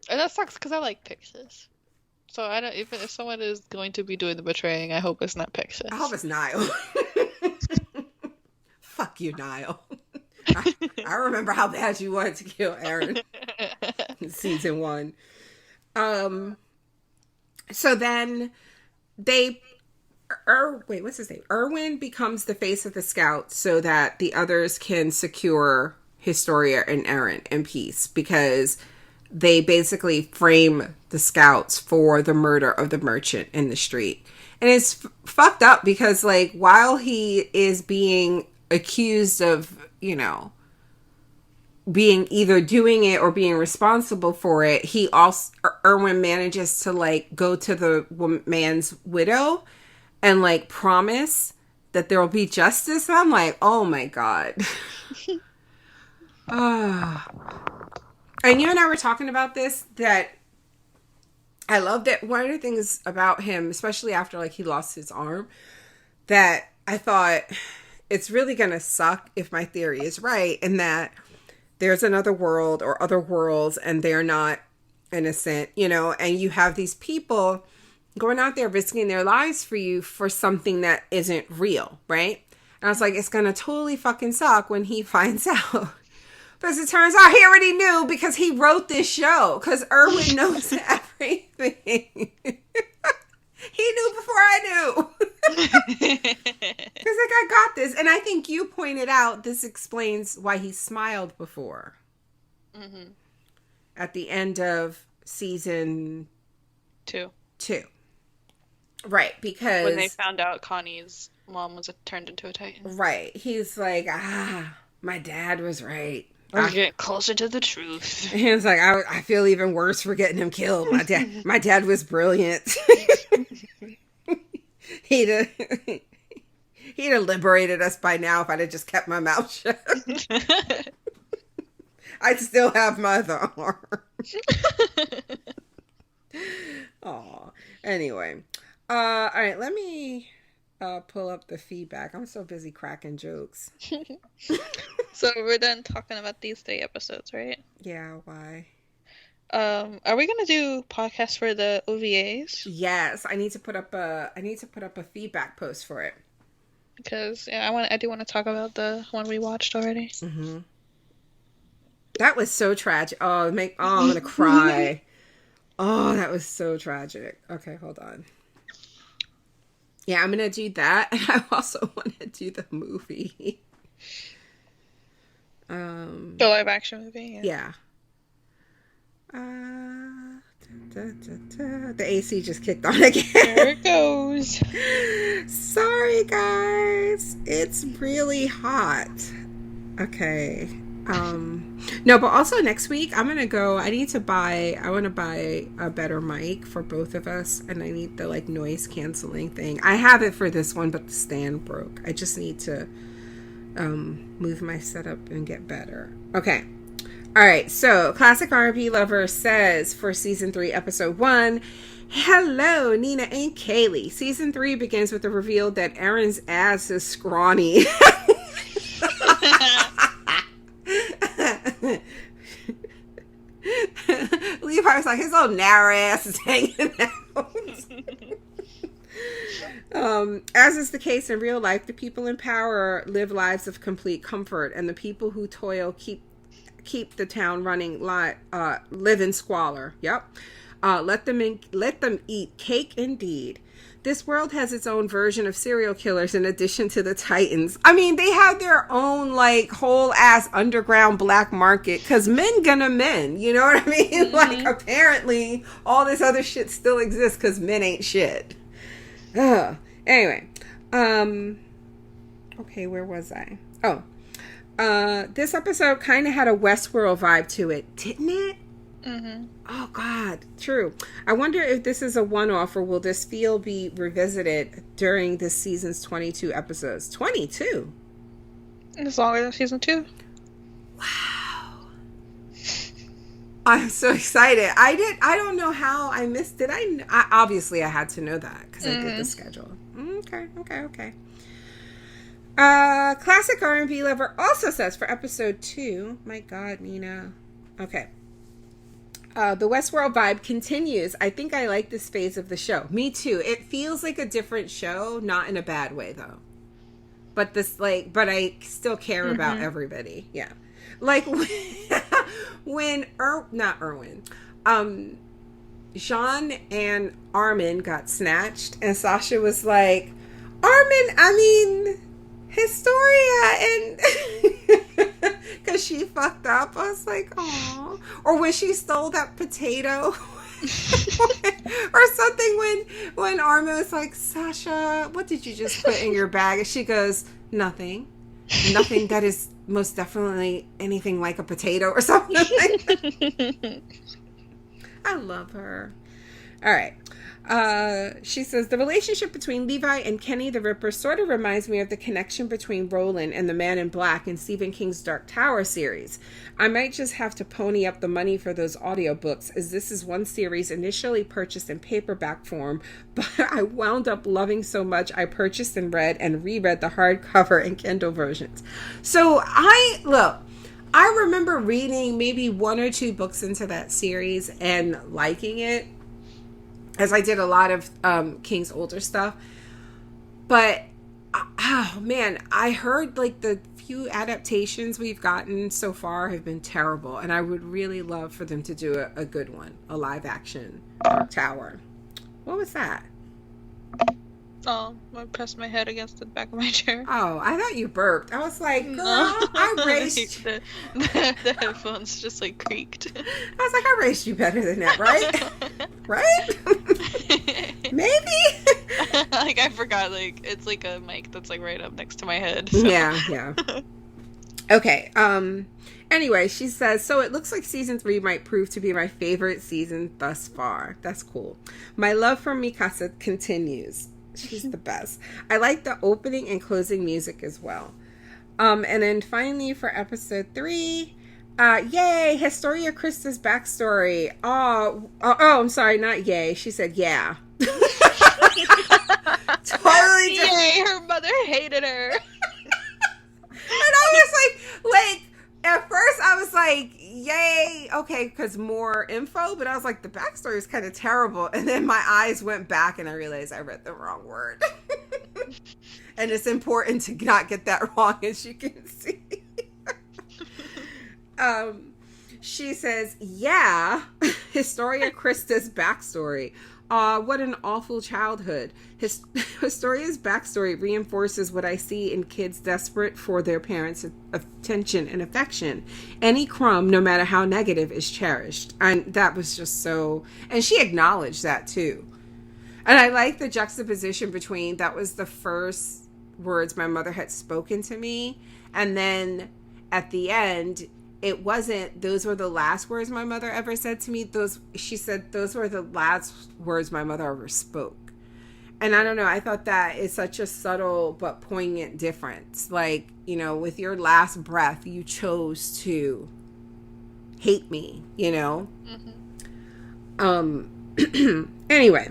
And that sucks because I like Pixis. So I don't, even if someone is going to be doing the betraying, I hope it's not Pixis. I hope it's Niall. Fuck you, Niall. I remember how bad you wanted to kill Aaron in season 1. So then what's his name? Erwin becomes the face of the Scouts so that the others can secure Historia and Aaron in peace, because they basically frame the Scouts for the murder of the merchant in the street. And it's fucked up because, like, while he is being accused of, being either doing it or being responsible for it, Erwin manages to, like, go to the man's widow and, like, promise that there will be justice. And I'm like, oh my God. And you and I were talking about this, that I love that one of the things about him, especially after, like, he lost his arm, that I thought, it's really going to suck if my theory is right, and that there's another world or other worlds and they're not innocent, and you have these people going out there risking their lives for you for something that isn't real, right? And I was like, it's going to totally fucking suck when he finds out. But as it turns out, he already knew because he wrote this show, because Erwin knows everything. He knew before I knew. Because, like, I got this. And I think you pointed out this explains why he smiled before. Mm-hmm. At the end of season 2. Right, because... when they found out Connie's mom was turned into a Titan. Right. He's like, my dad was right. I'm getting closer to the truth. He was like, I feel even worse for getting him killed. My dad was brilliant. He'd have liberated us by now if I'd have just kept my mouth shut. I'd still have my other arm. Aw. Anyway. All right, let me pull up the feedback. I'm so busy cracking jokes. So we're done talking about these 3 episodes, right? Yeah, why? Are we gonna do podcasts for the OVAs? Yes, I need to put up a feedback post for it. Because I do want to talk about the one we watched already. Mm-hmm. That was so tragic. I'm gonna cry. Oh, that was so tragic. Okay, hold on. Yeah, I'm gonna do that, and I also want to do the movie. The live action movie. Yeah. The AC just kicked on again. There it goes. Sorry, guys. It's really hot. Okay. No, but also next week I want to buy a better mic for both of us, and I need the noise canceling thing. I have it for this one, but the stand broke. I just need to move my setup and get better. Okay. All right. So, Classic R&B Lover says for season 3, episode 1, hello, Nina and Kaylee. Season 3 begins with the reveal that Aaron's ass is scrawny. Levi's like, his little narrow ass is hanging out. As is the case in real life, the people in power live lives of complete comfort, and the people who toil keep the town running, live in squalor. Yep. Let them eat cake indeed. This world has its own version of serial killers in addition to the Titans. I mean, they have their own, like, whole ass underground black market, because men gonna men. You know what I mean? Mm-hmm. Like, apparently, all this other shit still exists because men ain't shit. Ugh. Anyway. Okay, where was I? Oh. This episode kind of had a Westworld vibe to it, didn't it? Mm-hmm. Oh, God. True. I wonder if this is a one-off or will this feel be revisited during this season's 22 episodes? 22? As long as season 2. Wow. I'm so excited. I don't know how I missed it. Obviously I had to know that because I did the schedule. Okay. Classic R&B Lover also says for episode 2, my God, Nina. Okay. The Westworld vibe continues. I think I like this phase of the show. Me too. It feels like a different show, not in a bad way though. But I still care about everybody. Yeah. Like when Jean and Armin got snatched and Sasha was like, Historia, and because she fucked up. I was like, oh. Or when she stole that potato or something, when Armin was like, Sasha, what did you just put in your bag? And she goes, nothing that is most definitely anything like a potato or something like that. I love her. All right. She says, the relationship between Levi and Kenny the Ripper sort of reminds me of the connection between Roland and the Man in Black in Stephen King's Dark Tower series. I might just have to pony up the money for those audiobooks, as this is one series initially purchased in paperback form, but I wound up loving so much I purchased and read and reread the hardcover and Kindle versions. So I remember reading maybe 1 or 2 books into that series and liking it, as I did a lot of King's older stuff. But, oh man, I heard like the few adaptations we've gotten so far have been terrible. And I would really love for them to do a good one, a live action Dark Tower. What was that? Oh, I pressed my head against the back of my chair. Oh, I thought you burped. I was like, girl, I raised... the headphones just like creaked. I was like, I raised you better than that, right? Right? Maybe? Like, I forgot, like, it's like a mic that's like right up next to my head. So. Yeah. Okay, anyway, she says, so it looks like season 3 might prove to be my favorite season thus far. That's cool. My love for Mikasa continues. She's the best. I like the opening and closing music as well. And then finally for episode 3, yay, Historia Krista's backstory. Oh, I'm sorry, not yay. She said yeah. Totally just... Yay, her mother hated her. And I was like, at first I was like, yay, okay, because more info, but I was like, the backstory is kind of terrible. And then my eyes went back and I realized I read the wrong word. And it's important to not get that wrong, as you can see. She says, yeah, Historia Krista's backstory. What an awful childhood. Historia's backstory reinforces what I see in kids desperate for their parents' attention and affection. Any crumb, no matter how negative, is cherished. And that was just so... And she acknowledged that too. And I like the juxtaposition between that was the first words my mother had spoken to me. And then at the end... It wasn't, those were the last words my mother ever said to me. She said those were the last words my mother ever spoke. And I don't know, I thought that is such a subtle but poignant difference. Like, you know, with your last breath, you chose to hate me, you know? Anyway.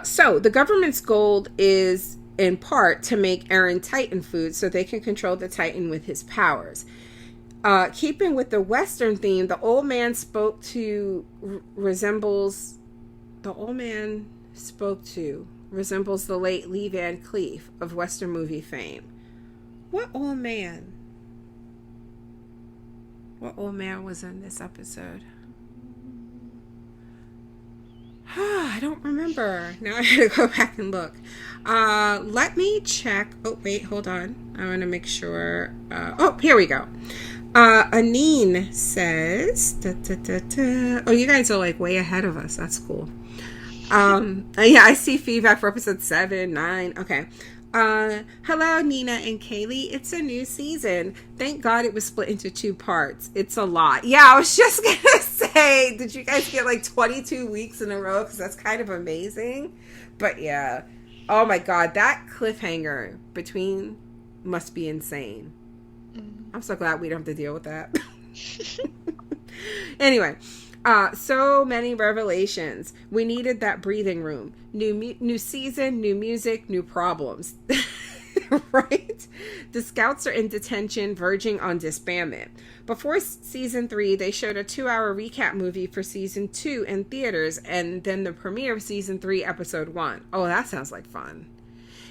So the government's goal is in part to make Eren Titan food so they can control the Titan with his powers. Keeping with the Western theme, the old man resembles the late Lee Van Cleef of Western movie fame. What old man? What old man was in this episode? I don't remember. Now I gotta go back and look. Let me check. Oh, wait, hold on. I want to make sure. Here we go. Anine says, oh, you guys are like way ahead of us. That's cool. Yeah, I see feedback for episode 7, 9. Okay. Hello, Nina and Kaylee. It's a new season. Thank God it was split into 2 parts. It's a lot. Yeah, I was just gonna say, did you guys get like 22 weeks in a row? Because that's kind of amazing. But yeah. Oh my God, that cliffhanger between must be insane. I'm so glad we don't have to deal with that. Anyway, so many revelations. We needed that breathing room. New season, new music, new problems. Right? The scouts are in detention, verging on disbandment. Before season 3, they showed a 2-hour recap movie for season 2 in theaters, and then the premiere of season 3, episode 1. Oh, that sounds like fun.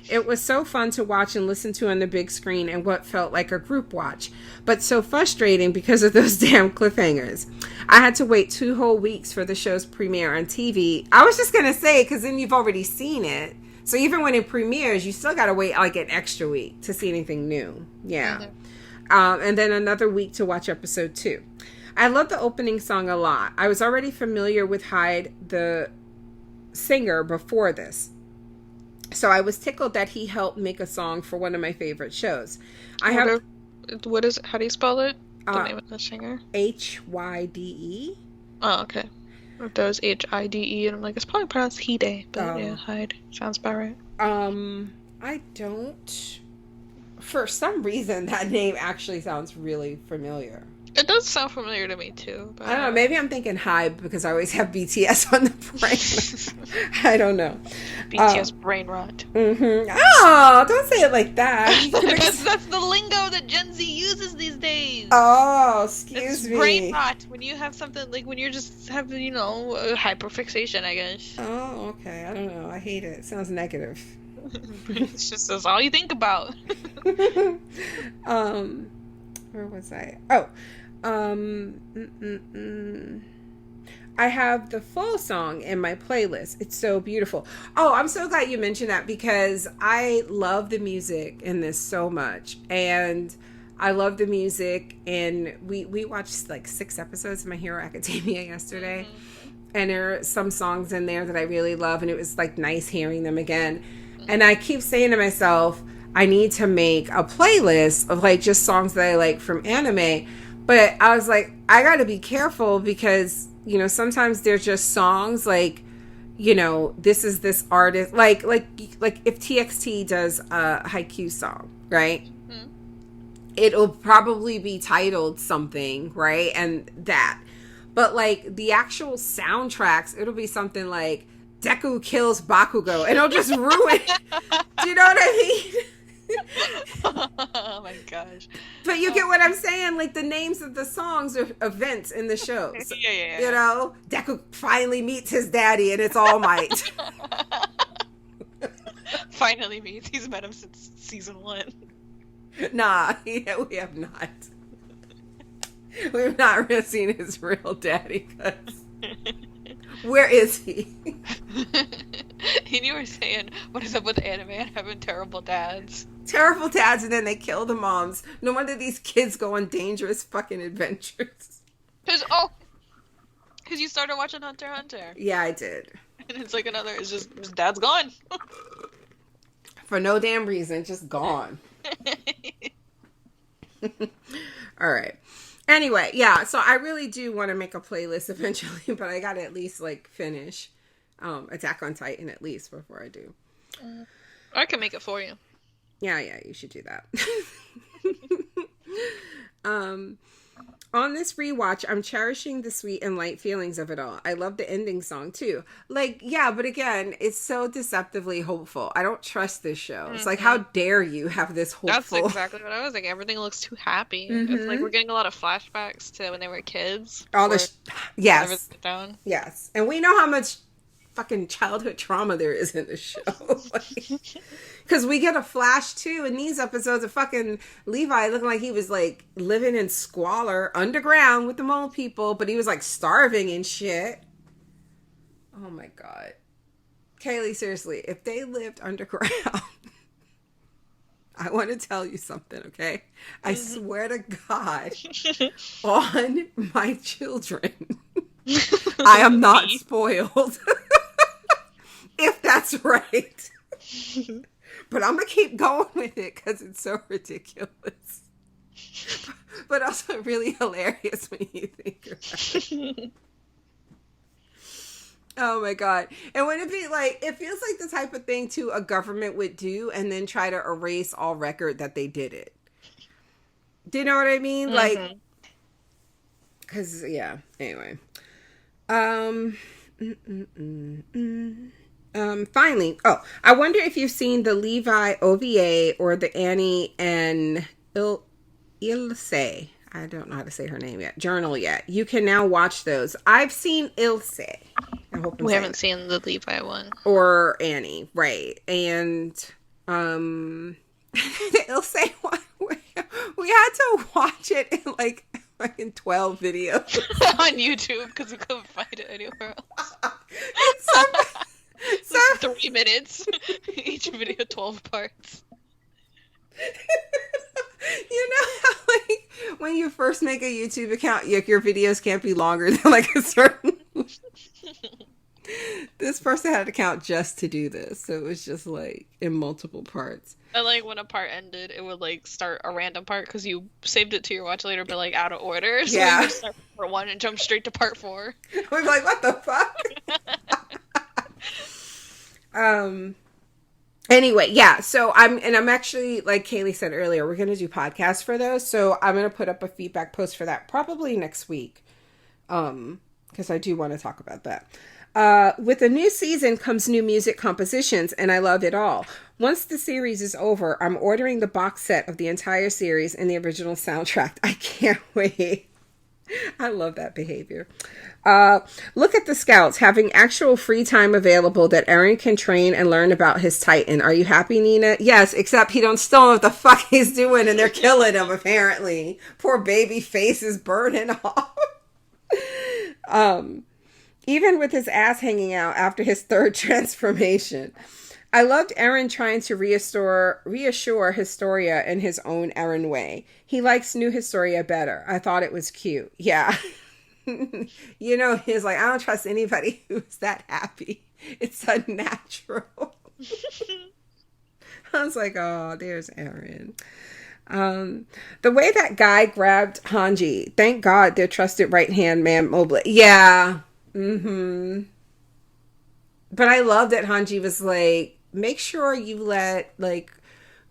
It was so fun to watch and listen to on the big screen and what felt like a group watch, but so frustrating because of those damn cliffhangers. I had to wait 2 whole weeks for the show's premiere on TV. I was just going to say, because then you've already seen it. So even when it premieres, you still got to wait like an extra week to see anything new. Yeah. And then another week to watch episode 2. I love the opening song a lot. I was already familiar with Hyde, the singer, before this. So I was tickled that he helped make a song for one of my favorite shows. What is it? How do you spell it? The name of the singer? Hyde. Oh, okay. That was Hide, and I'm like, it's probably pronounced Hide, but yeah, Hyde sounds about right. I don't. For some reason, that name actually sounds really familiar. It does sound familiar to me too. But... I don't know. Maybe I'm thinking Hyde because I always have BTS on the brain. I don't know. BTS brain rot. Mm-hmm. Oh, don't say it like that. That's the lingo that Gen Z uses these days. Oh, excuse me. Brain rot. When you have something like when you're just having, hyperfixation, I guess. Oh, okay. I don't know. I hate it. It sounds negative. It's just that's all you think about. Where was I? Oh. I have the full song in my playlist. It's so beautiful. Oh, I'm so glad you mentioned that because I love the music in this so much. And I love the music. And we watched like 6 episodes of My Hero Academia yesterday. Mm-hmm. And there are some songs in there that I really love. And it was like nice hearing them again. Mm-hmm. And I keep saying to myself, I need to make a playlist of like just songs that I like from anime. But I was like, I got to be careful because, sometimes they're just songs like, this is this artist. Like if TXT does a Haikyuu song, right? Mm-hmm. It'll probably be titled something, right? And that. But like the actual soundtracks, it'll be something like Deku kills Bakugo. And it'll just ruin it. Do you know what I mean? Oh my gosh. But you get what I'm saying? Like the names of the songs are events in the shows. Yeah. Deku finally meets his daddy and it's All Might. Finally meets. He's met him since season 1. Nah, we have not. We've not really seen his real daddy. Where is he? And you were saying, what is up with anime and having terrible dads? Terrible dads, and then they kill the moms. No wonder these kids go on dangerous fucking adventures. Because you started watching Hunter x Hunter. Yeah, I did. And it's like it's just, his dad's gone. For no damn reason, just gone. All right. Anyway, yeah, so I really do want to make a playlist eventually, but I gotta at least, finish Attack on Titan at least before I do. I can make it for you. Yeah, you should do that. On this rewatch, I'm cherishing the sweet and light feelings of it all. I love the ending song too. Like, yeah, but again, it's so deceptively hopeful. I don't trust this show. It's like, how dare you have this hopeful? That's exactly what I was like. Everything looks too happy. It's like we're getting a lot of flashbacks to when they were kids. All the yes, yes, and we know how much fucking childhood trauma there is in the show. Because we get a flash too in these episodes of fucking Levi looking like he was like living in squalor underground with the mole people, but he was like starving and shit. Oh my god. Kaylee, seriously, if they lived underground, I want to tell you something, okay? I swear to God on my children, I am not spoiled. If that's right. But I'm going to keep going with it because it's so ridiculous. But also really hilarious when you think about it. Oh my god. And wouldn't it be like, it feels like the type of thing too a government would do and then try to erase all record that they did it. Do you know what I mean? Like, because, yeah, anyway. Finally, I wonder if you've seen the Levi OVA or the Annie and Ilse, I don't know how to say her name yet, journal yet. You can now watch those. I've seen Ilse. We haven't seen the Levi one. Or Annie, right. And the Ilse one, we had to watch it in like fucking 12 videos. On YouTube because we couldn't find it anywhere else. So 3 minutes. Each video 12 parts. You know how, like, when you first make a YouTube account, your videos can't be longer than, like, a certain... This person had an account just to do this, so it was just, like, in multiple parts. And, like, when a part ended, it would, like, start a random part, because you saved it to your watch later, but, like, out of order. So you would start part 1 and jump straight to part 4. We'd be like, what the fuck? Anyway, yeah, so I'm actually, like Kaylee said earlier, we're going to do podcasts for those, so I'm going to put up a feedback post for that probably next week, because I do want to talk about that. With a new season comes new music compositions, and I love it all. Once the series is over, I'm ordering the box set of the entire series and the original soundtrack. I can't wait. I love that behavior. Look at the scouts having actual free time available that Eren can train and learn about his Titan. Are you happy, Nina? Yes, except he don't still know what the fuck he's doing and they're killing him, apparently. Poor baby face is burning off. Even with his ass hanging out after his third transformation. I loved Eren trying to reassure Historia in his own Eren way. He likes new Historia better. I thought it was cute. Yeah. You know, he's like, I don't trust anybody who's that happy. It's unnatural. I was like, oh, there's Eren. The way that guy grabbed Hanji, thank God their trusted right-hand man Mobley. Yeah. But I love that Hanji was like, make sure you let, like,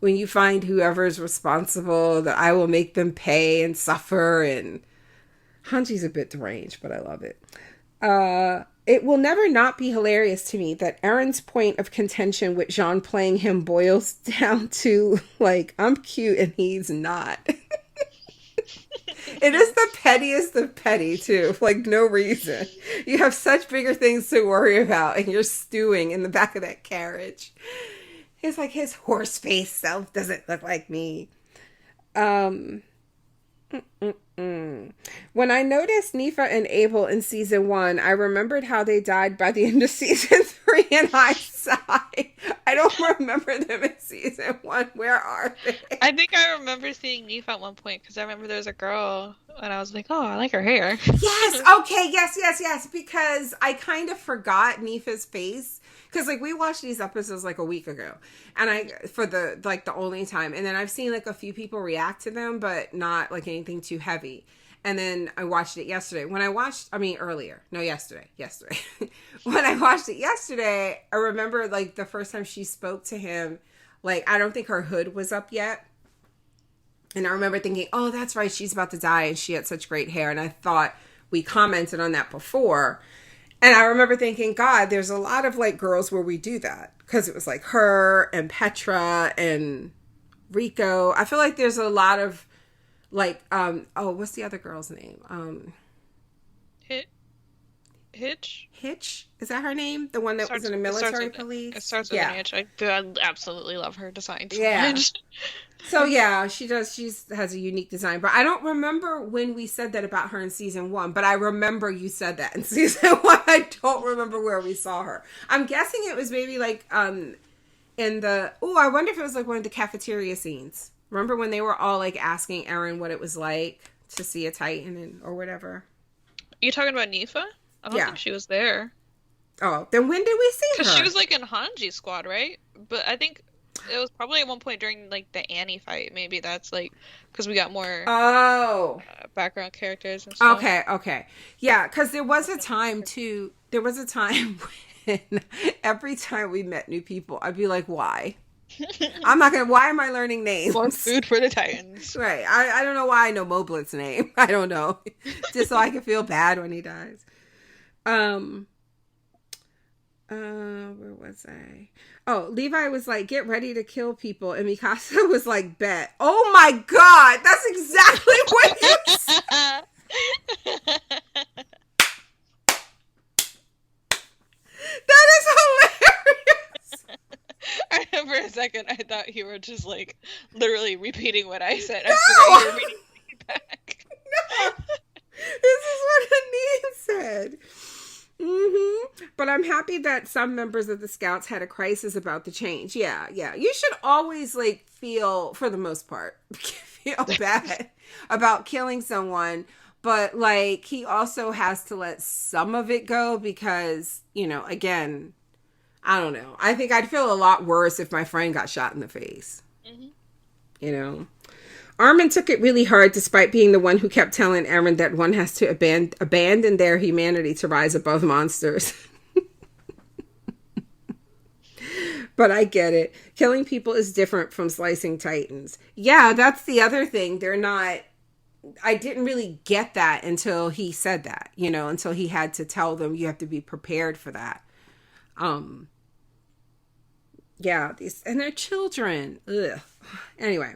when you find whoever's responsible, that I will make them pay and suffer. And Hanji's a bit deranged, but I love it. It will never not be hilarious to me that Eren's point of contention with Jean playing him boils down to, like, I'm cute and he's not. It is the pettiest of petty, too. For, like, no reason. You have such bigger things to worry about, and you're stewing in the back of that carriage. It's like, his horse-faced self doesn't look like me. When I noticed Nifa and Abel in season 1, I remembered how they died by the end of season 3, and I sighed. I don't remember them in season 1. Where are they? I think I remember seeing Nifa at one point, because I remember there was a girl, and I was like, oh, I like her hair. Yes! Okay, yes, because I kind of forgot Nifa's face. Because, like, we watched these episodes, like, a week ago. And for the, like, the only time. And then I've seen, like, a few people react to them, but not, like, anything too heavy. and then I watched it yesterday. Yesterday. When I watched it yesterday, I remember like the first time she spoke to him, like I don't think her hood was up yet. And I remember thinking, oh, that's right, she's about to die and she had such great hair. And I thought we commented on that before. And I remember thinking, God, there's a lot of like girls where we do that. Because it was like her and Petra and Rico. I feel like there's a lot of like, what's the other girl's name? Hitch? Hitch? Is that her name? The one that was in the military police? It starts with an H. I absolutely love her design so much. So yeah, she does. She has a unique design. But I don't remember when we said that about her in season 1. But I remember you said that in season 1. I don't remember where we saw her. I'm guessing it was maybe like in the... Oh, I wonder if it was like one of the cafeteria scenes. Remember when they were all like asking Erin what it was like to see a Titan or whatever? You talking about Nifa? I don't think she was there. Oh, then when did we see her? Because she was like in Hanji's squad, right? But I think it was probably at one point during like the Annie fight. Maybe that's like because we got more background characters and stuff. Okay. Yeah, because there was a time when every time we met new people, I'd be like, why? Why am I learning names? More food for the Titans. Right. I don't know why I know Moblit's name. I don't know. Just so I can feel bad when he dies. Where was I? Oh, Levi was like, get ready to kill people. And Mikasa was like, bet. Oh my God. That's exactly what you said. That is hilarious. I know for a second I thought you were just like literally repeating what I said. No! I forgot you were reading me back. No. This is what Anine said. But I'm happy that some members of the Scouts had a crisis about the change. Yeah. You should always like feel, for the most part, feel bad about killing someone. But like he also has to let some of it go because, again, I don't know. I think I'd feel a lot worse if my friend got shot in the face. Armin took it really hard despite being the one who kept telling Eren that one has to abandon their humanity to rise above monsters. But I get it. Killing people is different from slicing Titans. Yeah, that's the other thing. They're not... I didn't really get that until he said that, until he had to tell them you have to be prepared for that. Yeah, and they're children. Ugh. Anyway.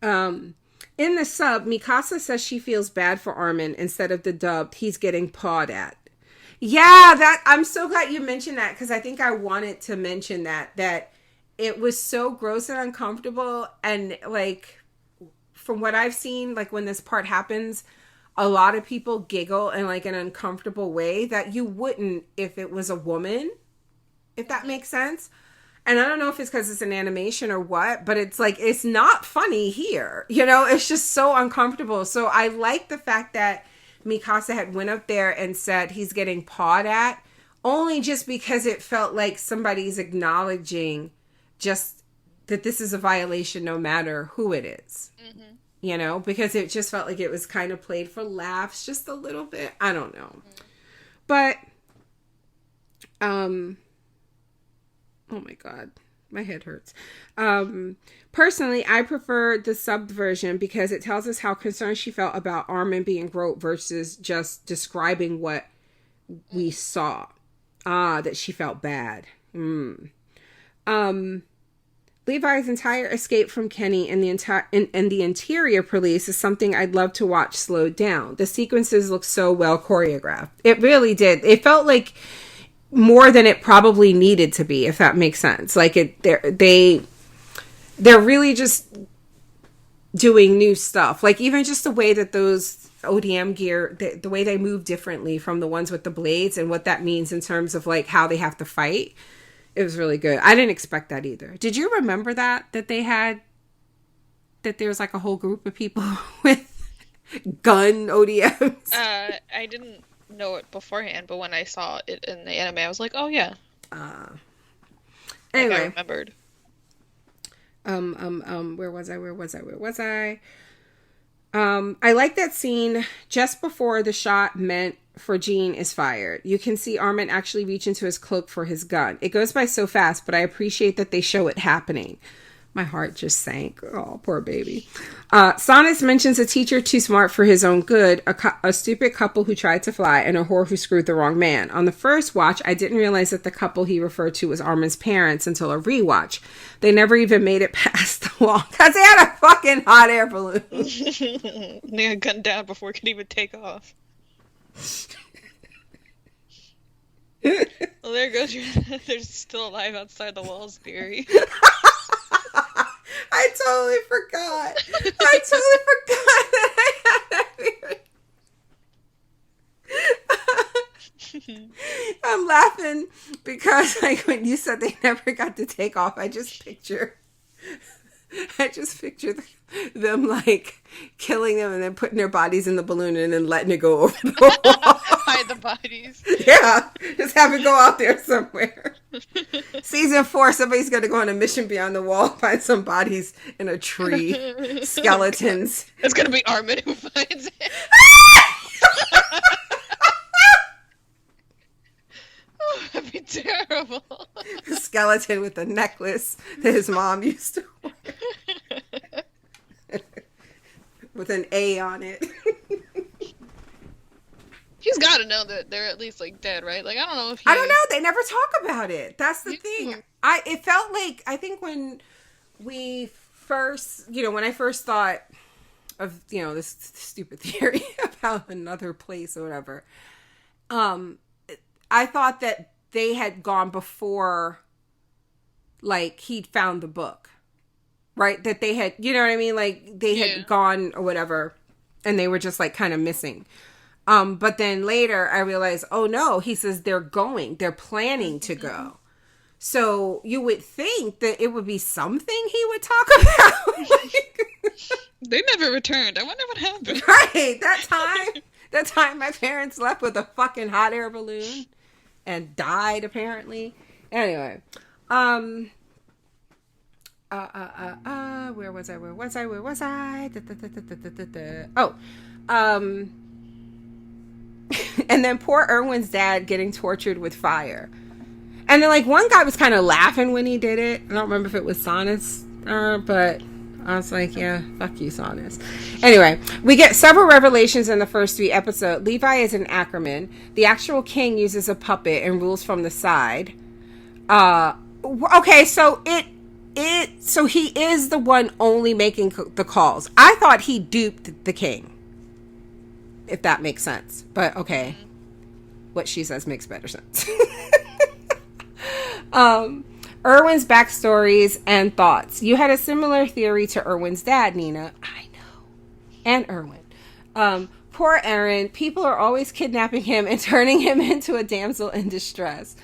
In the sub, Mikasa says she feels bad for Armin instead of the dubbed, he's getting pawed at. Yeah, I'm so glad you mentioned that because I think I wanted to mention that it was so gross and uncomfortable. And like, from what I've seen, like when this part happens, a lot of people giggle in like an uncomfortable way that you wouldn't if it was a woman, if that makes sense. And I don't know if it's because it's an animation or what, but it's like, it's not funny here. It's just so uncomfortable. So I like the fact that Mikasa had went up there and said he's getting pawed at, only just because it felt like somebody's acknowledging just that this is a violation no matter who it is. Because it just felt like it was kind of played for laughs just a little bit. I don't know. But, oh my God, my head hurts. Personally, I prefer the sub version because it tells us how concerned she felt about Armin being groped versus just describing what we saw. That she felt bad. Levi's entire escape from Kenny and the interior police is something I'd love to watch slowed down. The sequences look so well choreographed. It really did. It felt like more than it probably needed to be, if that makes sense. Like they're really just doing new stuff. Like even just the way that those ODM gear, the way they move differently from the ones with the blades and what that means in terms of like how they have to fight. It was really good. I didn't expect that either. Did you remember that there was like a whole group of people with gun ODMs? I didn't know it beforehand, but when I saw it in the anime, I was like, oh yeah. Anyway, I remembered. Where was I? I like that scene just before the shot meant for Jean is fired. You can see Armin actually reach into his cloak for his gun. It goes by so fast, but I appreciate that they show it happening. My heart just sank. Oh, poor baby. Sonus mentions a teacher too smart for his own good, a stupid couple who tried to fly, and a whore who screwed the wrong man. On the first watch, I didn't realize that the couple he referred to was Armin's parents until a rewatch. They never even made it past the wall because they had a fucking hot air balloon. They got gunned down before it could even take off. Well, there goes your they're still alive outside the walls theory. I totally forgot that I had that theory. I'm laughing because like when you said they never got to take off, I just picture them like killing them and then putting their bodies in the balloon and then letting it go over the wall. Hide the bodies. Yeah, just have it go out there somewhere. Season 4, somebody's going to go on a mission beyond the wall, find some bodies in a tree, skeletons. It's going to be Armin who finds it. Oh, that'd be terrible. The skeleton with the necklace that his mom used to wear. With an A on it. He's got to know that they're at least like dead, right? Like I don't know if I don't know. They never talk about it. That's the thing. It felt like I think when we first, when I first thought of this stupid theory about another place or whatever, I thought that they had gone before, like he'd found the book. Right? That they had, you know what I mean? Like, they had gone or whatever, and they were just, like, kind of missing. But then later, I realized, oh, no, he says they're going. They're planning to go. So you would think that it would be something he would talk about. They never returned. I wonder what happened. Right. That time my parents left with a fucking hot air balloon and died, apparently. Anyway. Where was I? Oh, and then poor Erwin's dad getting tortured with fire. And then, like, one guy was kind of laughing when he did it. I don't remember if it was Sonus, but I was like, yeah, fuck you, Sonus. Anyway, we get several revelations in the first 3 episodes. Levi is an Ackerman. The actual king uses a puppet and rules from the side. Okay, so so he is the one only making the calls. I thought he duped the king, if that makes sense. But okay, what she says makes better sense. Erwin's backstories and thoughts. You had a similar theory to Erwin's dad, Nina. I know. And Erwin. Poor Eren. People are always kidnapping him and turning him into a damsel in distress.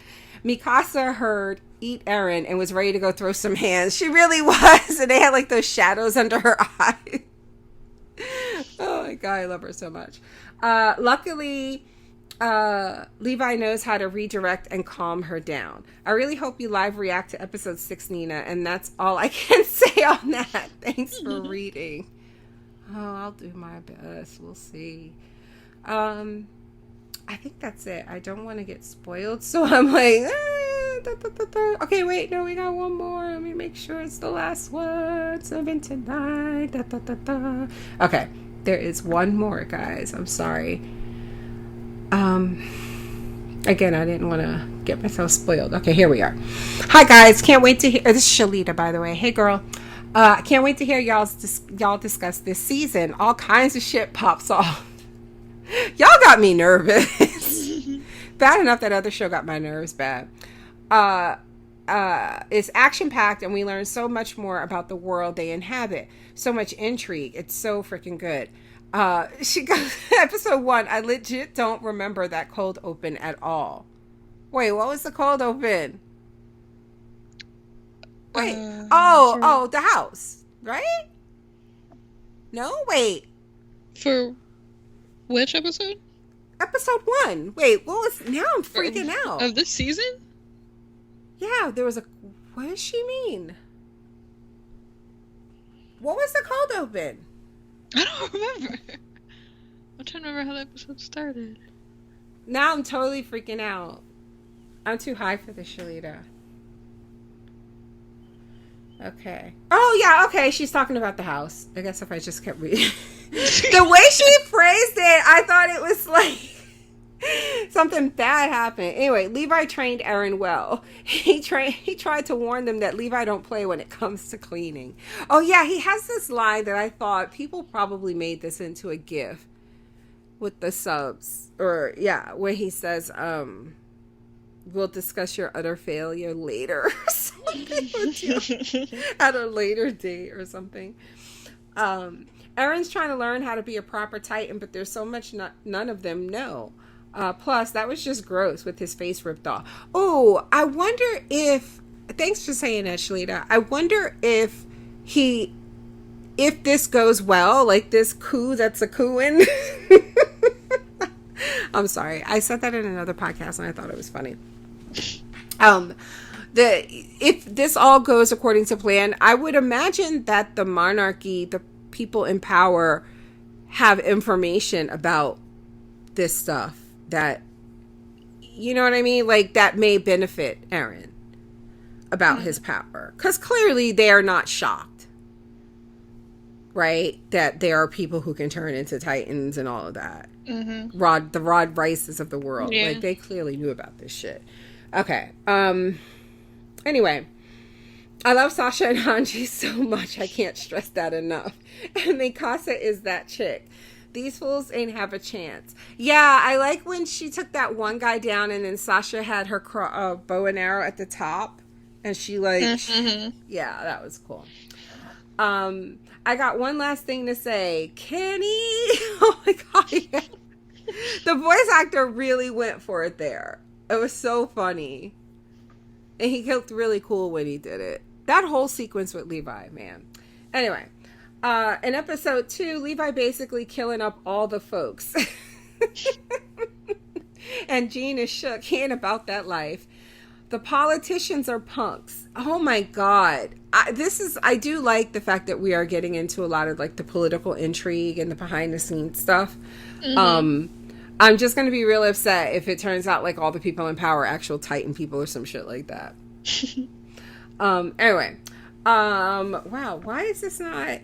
Mikasa heard eat Eren and was ready to go throw some hands. She really was. And they had like those shadows under her eyes. Oh my God, I love her so much. Luckily, Levi knows how to redirect and calm her down. I really hope you live react to episode 6, Nina. And that's all I can say on that. Thanks for reading. Oh, I'll do my best. We'll see. I think that's it. I don't want to get spoiled, so I'm like, okay, wait, no, we got one more. Let me make sure it's the last one. 7 to 9. Okay, there is one more, guys. I'm sorry. Again, I didn't want to get myself spoiled. Okay, here we are. Hi, guys. Can't wait to hear. This is Shalita, by the way. Hey, girl. Can't wait to hear y'all discuss this season. All kinds of shit pops off. Y'all got me nervous. Bad enough that other show got my nerves bad. It's action-packed, and we learn so much more about the world they inhabit. So much intrigue. It's so freaking good. She goes, episode 1, I legit don't remember that cold open at all. Wait, what was the cold open? Wait. Sure. The house, right? No, wait. For which episode? Episode 1. Wait, what was... Now I'm freaking out. Of this season? Yeah, there was a... What does she mean? What was the cold open? I don't remember. I'm trying to remember how the episode started. Now I'm totally freaking out. I'm too high for this, Shalita. Okay. Oh, yeah, okay. She's talking about the house. I guess if I just kept reading. The way she phrased it, I thought it was like something bad happened. Anyway, Levi trained Aaron well. He tried to warn them that Levi don't play when it comes to cleaning. Oh, yeah, he has this line that I thought people probably made this into a GIF with the subs. Or, yeah, where he says, we'll discuss your utter failure later or something at a later date or something. Aaron's trying to learn how to be a proper Titan, but there's so much none of them know. Plus, that was just gross with his face ripped off. Oh, I wonder if... Thanks for saying that, Shalita. I wonder if this goes well, like this coup that's a cooing. I'm sorry. I said that in another podcast and I thought it was funny. If this all goes according to plan, I would imagine that the monarchy, the people in power, have information about this stuff that, you know what I mean? Like, that may benefit Aaron about his power. Because clearly they are not shocked, right? That there are people who can turn into Titans and all of that. Mm-hmm. The Rod Rices of the world. Yeah. Like, they clearly knew about this shit. Okay. Anyway, I love Sasha and Hanji so much. I can't stress that enough. And Mikasa is that chick. These fools ain't have a chance. Yeah, I like when she took that one guy down and then Sasha had her bow and arrow at the top. And she like... yeah, that was cool. I got one last thing to say. Kenny! Oh my god, yeah. The voice actor really went for it there. It was so funny. And he looked really cool when he did it. That whole sequence with Levi, man. Anyway, in episode 2, Levi basically killing up all the folks. And Gene is shook. He ain't about that life. The politicians are punks. Oh my god. I do like the fact that we are getting into a lot of like the political intrigue and the behind the scenes stuff. Mm-hmm. I'm just going to be real upset if it turns out like all the people in power are actual Titan people or some shit like that. Anyway. Wow, why is this not...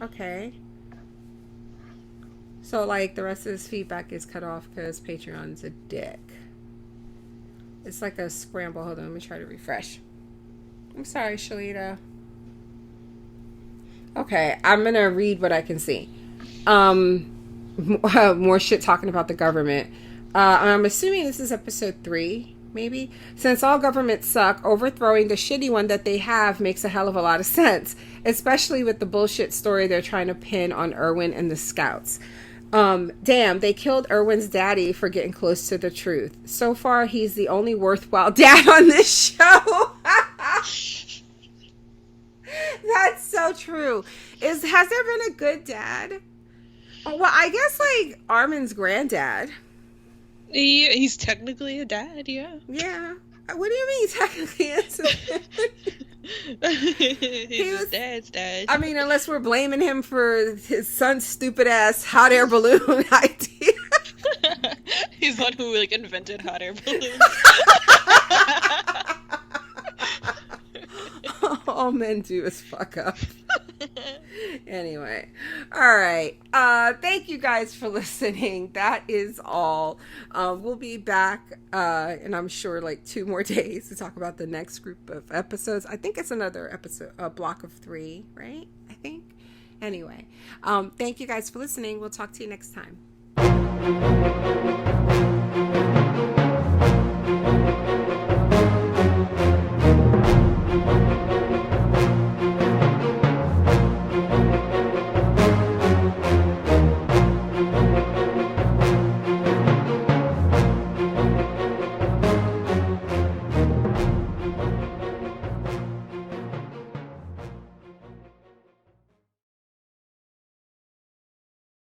Okay. So, like, the rest of this feedback is cut off because Patreon's a dick. It's like a scramble. Hold on, let me try to refresh. I'm sorry, Shalita. Okay, I'm going to read what I can see. More shit talking about the government. I'm assuming this is episode 3, maybe. Since all governments suck, overthrowing the shitty one that they have makes a hell of a lot of sense, especially with the bullshit story they're trying to pin on Erwin and the scouts. Damn, they killed Erwin's daddy for getting close to the truth. So far, he's the only worthwhile dad on this show. That's so true. Has there been a good dad? Well, I guess, like, Armin's granddad. He's technically a dad, yeah. Yeah. What do you mean technically is? He's his dad's dad. I mean, unless we're blaming him for his son's stupid-ass hot air balloon idea. He's the one who, like, invented hot air balloons. All men do is fuck up. Anyway, all right. Thank you guys for listening. That is all. We'll be back, and I'm sure like 2 more days to talk about the next group of episodes. I think it's another episode, a block of 3, right? I think. Anyway, thank you guys for listening. We'll talk to you next time.